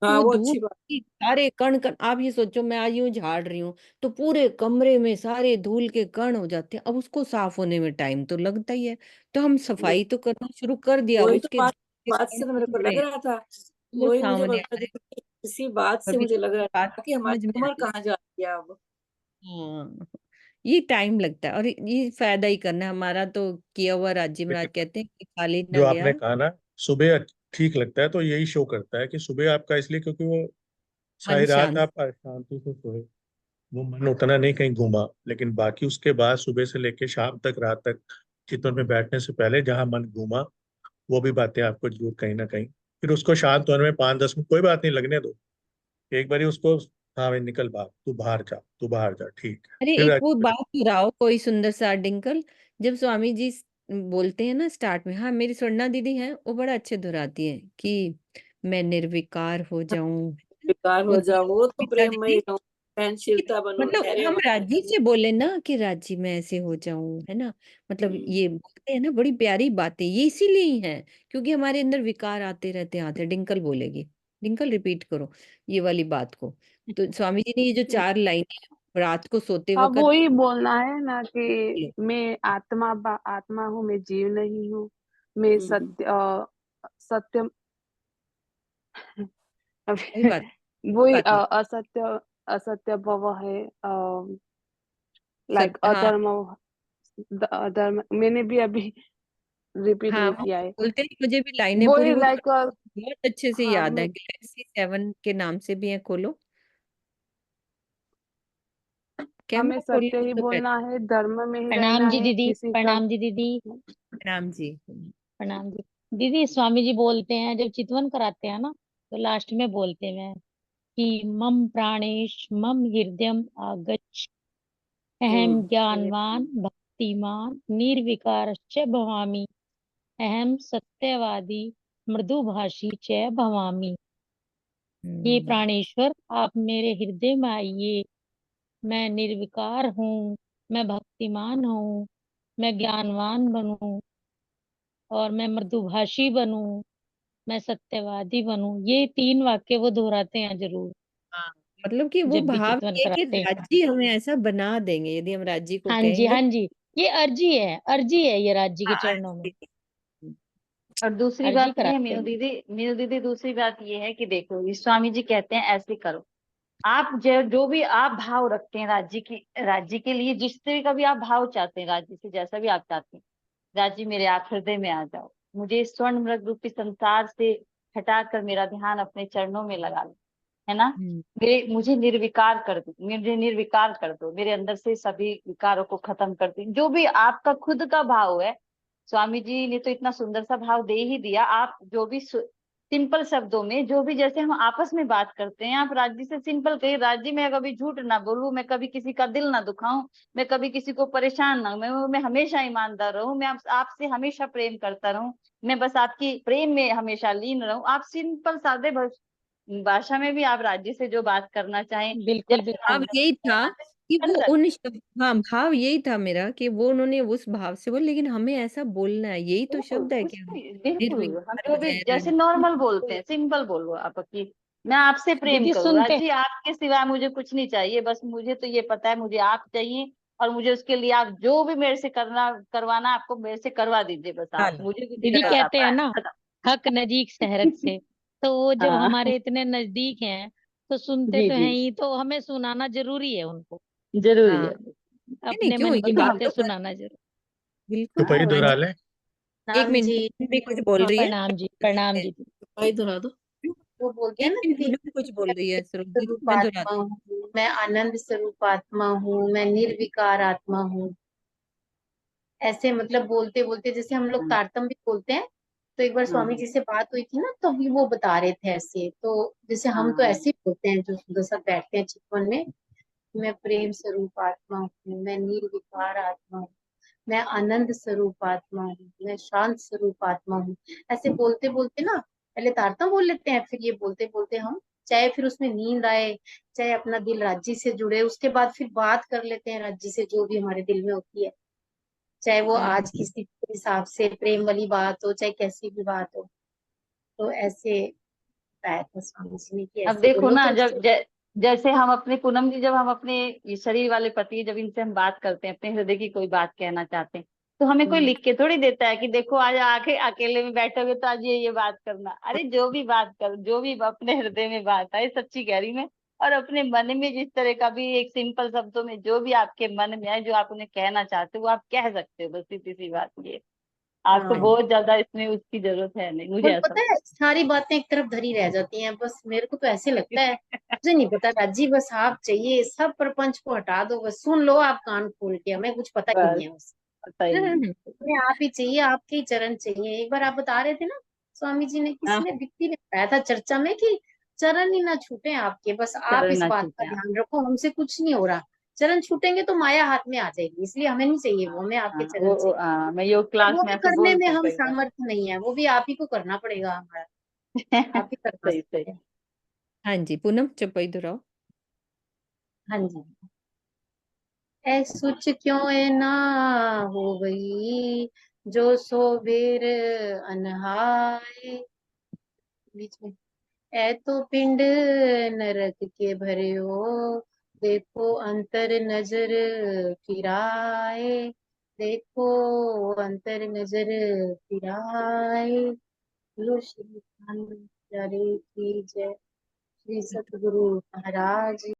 तो हाँ, वो वो धूल अच्छी बात। की सारे कण कण, आप ये सोचो मैं आज यूं झाड़ रही हूँ तो पूरे कमरे में सारे धूल के कण हो जाते हैं। अब उसको साफ होने में टाइम तो लगता ही है, तो हम सफाई तो करना शुरू कर दिया, अब वही तो उसके बात, के बात कण से तो मेरे को उड़ रहे लग हैं, रहा था, वो वही मुझे सामने आ बता रहे दी, इसी बात हैं। से अभी मुझे लग रहा बात था कि समझ हमारी में आ उम्र रही कहाँ जा रही है अब। है। हाँ, ये टाइम लगता है, और ये फायदा ही करना है हमारा तो किया हुआ। राज्य महाराज कहते हैं कि खाली ना जो गया। आपने कहा ना, सुबह ठीक लगता है, तो यही शो करता है कि सुबह आपका, इसलिए क्योंकि वो मन सारी रात शांत। आप शांति से सोए, वो मन उतना नहीं कहीं घूमा। लेकिन बाकी उसके बाद सुबह से लेके शाम तक, रात तक, चितवन में बैठने से पहले जहां मन घूमा, वो भी बातें आपको जरूर कहीं ना कहीं, फिर उसको शांत होने में 5-10 मिनट, कोई बात नहीं, लगने दो। एक बारी उसको, हाँ भाई निकल भाग, तू बाहर जा, तू बाहर जा, ठीक है, अरे फिर एक आगे वो बढ़। बात दोहराओ, कोई सुंदर सा डिंकल, जब स्वामी जी बोलते हैं ना स्टार्ट में, हाँ मेरी स्वर्णा दीदी है, वो बड़ा अच्छे दोहराती है कि मैं निर्विकार हो जाऊं। बेकार वो हो जाओ, वो तो बबीता प्रेममयी दीदी, रहूं, सहनशीलता बनूं, मतलब धैर्य हम बनूं। राजी से बोले ना कि राजी में ऐसे हो जाऊं, है ना, मतलब हम्म, ये बोलते हैं ना, बड़ी प्यारी बातें ये इसीलिए ही है, क्योंकि हमारे अंदर विकार आते रहते आते। डिंकल बोलेगी, डिंकल रिपीट करो ये वाली बात को। तो स्वामी जी ने ये जो 4 लाइनें रात को सोते हाँ, वक्त, वो ही बोलना है ना कि मैं आत्मा हूँ, मैं जीव नहीं हूँ, मैं हम्म, सत्य वही बात, वही बात नहीं, असत्य असत्य भव है, लाइक सत्य, हाँ। अधर्म मैंने भी अभी रिपीट हाँ नहीं वो किया है। बोलते हैं, मुझे भी लाइनें पूरी वही वो लाइक बहुत अच्छे से हाँ याद है, मैं गैलेक्सी 7 के नाम से भी है, खोलो, हमें कैमरा खोलिए सत्य ही तो बोलना है, धर्म में ही रहना प्रणाम जी है, दीदी, किसी का प्रणाम जी दीदी, राम जी। प्रणाम जी। दीदी स्वामी जी बोलते हैं जब चितवन कराते हैं ना, तो लास्ट में बोलते हैं कि मम प्राणेश मम हृदयम आगच्छ, अहम हम्म, ज्ञानवान भक्तिमान निर्विकारश्च भवामि, अहम सत्यवादी मृदुभाषी च भवामि। ये हम्म, प्राणेश्वर आप मेरे हृदय में आइए, मैं निर्विकार हूँ, मैं भक्तिमान हूँ, मैं ज्ञानवान बनूं, और मैं मृदुभाषी बनूं, मैं सत्यवादी बनूं। ये 3 वाक्य वो दोहराते हैं जरूर हाँ, मतलब कि वो जब भी भाव चितवन ये कि कराते हैं। राज्य हमें ऐसा बना देंगे यदि हम राज्य को हाँ जी, कहेंगे। हाँ जी, ये अर्जी है, अर्जी है, ये राज्य के हाँ, चरणों में और दूसरी अर्जी बात ये है कराते मीनू हैं। दीदी, मीनू दीदी दूसरी बात ये है कि देखो, ये स्वामी जी कहते हैं ऐसे करो, आप जो भी आप भाव रखते हैं राज्य की, राज्य के लिए जिस तरह का भी आप भाव चाहते हैं, राज्य से जैसा भी आप चाहते हैं, राज्य मेरे आप हृदय में आ जाओ, मुझे इस स्वर्ण मृग रूपी संसार से हटाकर मेरा ध्यान अपने चरणों में लगा लो, है ना। मुझे निर्विकार कर दो, मुझे निर्विकार कर दो, मेरे अंदर से सभी विकारों को खत्म कर दो। जो भी आपका खुद का भाव है, स्वामी जी ने तो इतना सुंदर सा भाव दे ही दिया। आप जो भी सिंपल शब्दों में, जो भी जैसे हम आपस में बात करते हैं, आप राज जी से सिंपल कहिए, राज जी मैं कभी झूठ ना बोलूं, मैं कभी किसी का दिल ना दुखाऊं, मैं कभी किसी को परेशान ना, मैं हमेशा ईमानदार रहूं, मैं आपसे हमेशा प्रेम करता रहूं, मैं बस आपकी प्रेम में हमेशा लीन रहूं। आप सिंपल सादे भाषा में भी आप राज जी से जो बात करना चाहें, बिल्कुल जैसे बिल्कुल भाव यही था कि वो उन शब्द, हाँ भाव यही था मेरा कि वो उन्होंने उस भाव से बोल, लेकिन हमें ऐसा बोलना है, यही तो शब्द है कि बिल्कुल हम निर्विकार जो भी जैसे नॉर्मल बोलते हैं, सिंपल बोलो आप कि मैं आपसे प्रेम दीदी करूं, राज सुनते जी आपके सिवा मुझे कुछ नहीं चाहिए, बस मुझे तो ये पता है मुझे आप चाहिए, और मुझे उसके लिए आप जो भी मेरे से करवाना आपको मेरे से करवा दीजिए, बस आप हाल मुझे कुछ नहीं दीदी करना, कहते हैं ना, बस हक नजीक शहरत से, तो वो जब हाँ हमारे इतने नजदीक हैं तो सुनते जी तो जी हैं ही, तो हमें सुनाना जरूरी है उनको, जरूरी हाँ है। नहीं नहीं, अपने क्यों, मन ये की तो हम बातें तो सुनाना जरूरी। बिल्कुल। रुपये हाँ दोहरा हाँ, लें। एक राम जी, मिनट भी कुछ बोल हाँ रही है। प्रणाम जी, प्रणाम जी। भाई दोहरा दो। वो बोलते हैं एक ना मिनट, दीदी, पूनम कुछ बोल रही है, सरोज दीदी स्वरूप मैं आत्मा दोहराती हूँ, मैं आनंद स्वरूप आत्मा हूँ, मैं निर्विकार आत्मा हूँ। ऐसे मतलब बोलते बोलते, जैसे हम लोग तारतम भी बोलते हैं। तो एक बार स्वामी जी से बात हुई थी ना, तो भी वो बता रहे थे ऐसे। तो जैसे हम तो ऐसे ही बोलते हैं, जो सुंदर सा बैठते हैं चितवन में, मैं प्रेम स्वरूप आत्मा हूँ, मैं निर्विकार आत्मा हूँ, मैं आनंद स्वरूप आत्मा हूँ, मैं शांत स्वरूप आत्मा हूँ। ऐसे बोलते बोलते ना, पहले तारतम बोल लेते हैं, फिर ये बोलते बोलते हम, चाहे फिर उसमें नींद आए, चाहे अपना दिल राज्य से जुड़े, उसके बाद फिर बात कर लेते हैं राज्य से, जो भी हमारे दिल में होती है, चाहे वो आज की स्थिति के हिसाब से प्रेम वाली बात हो, चाहे कैसी भी बात हो। तो ऐसे बताया था स्वामी जी ने कि अब ऐसे देखो बोलो ना, तो जब जैसे हम अपने पूनम जी, जब हम अपने ये शरीर वाले पति, जब इनसे हम बात करते हैं, अपने हृदय की कोई बात कहना चाहते हैं, तो हमें कोई लिख के थोड़ी देता है कि देखो आज आके अकेले में बैठोगे तो आज ये बात करना। अरे जो भी बात कर, जो भी अपने हृदय में बात आए, सच्ची कह रही मैं, और अपने मन में जिस तरह का भी एक सिंपल शब्दों में जो भी आपके मन में आए, जो आप उन्हें कहना चाहते हो, वो आप कह सकते हो, बस सीधी सी बात ये। आपको हाँ। बहुत ज्यादा इसमें उसकी जरूरत है नहीं, मुझे और ऐसा पता है, सारी बातें एक तरफ धरी रह जाती हैं। बस मेरे को तो ऐसे लगता है, मुझे नहीं पता राजी, बस आप चाहिए, सब प्रपंच को हटा दो, बस सुन लो आप कान खोल के, हमें कुछ पता ही बस नहीं है बस। पता ही नहीं। हमें आप ही चाहिए, आपके ही चरण चाहिए। एक बार आप बता रहे थे ना, स्वामी जी ने, हाँ, किसी ने, व्यक्ति ने बताया था चर्चा में, कि चरण ही ना छूटे आपके, बस आप चलो इस ना बात का छूटे आप। ध्यान रखो, हमसे कुछ नहीं हो रहा। चरण छूटेंगे तो माया हाथ में आ जाएगी, इसलिए हमें नहीं चाहिए वो, हमें आपके चरण चाहिए। मैं योग पर क्लास वो में भी ऐसा करने में बोलती हूँ हम कई बार। सामर्थ्य नहीं है, वो भी आप ही को करना पड़ेगा हमारा, आप ही करना सही सही। सकते हैं। हाँ जी, पूनम चौपाई दोहराओ। हाँ जी। ऐसुच क्यों ए ना हो गई, जो सो बेर अनहाय, बीच में, ऐ तो पिंड नरक के भरियो, देखो अंतर नजर फिराए, देखो अंतर नजर फिराए। लो श्री प्यारे की जय। श्री सतगुरु महाराज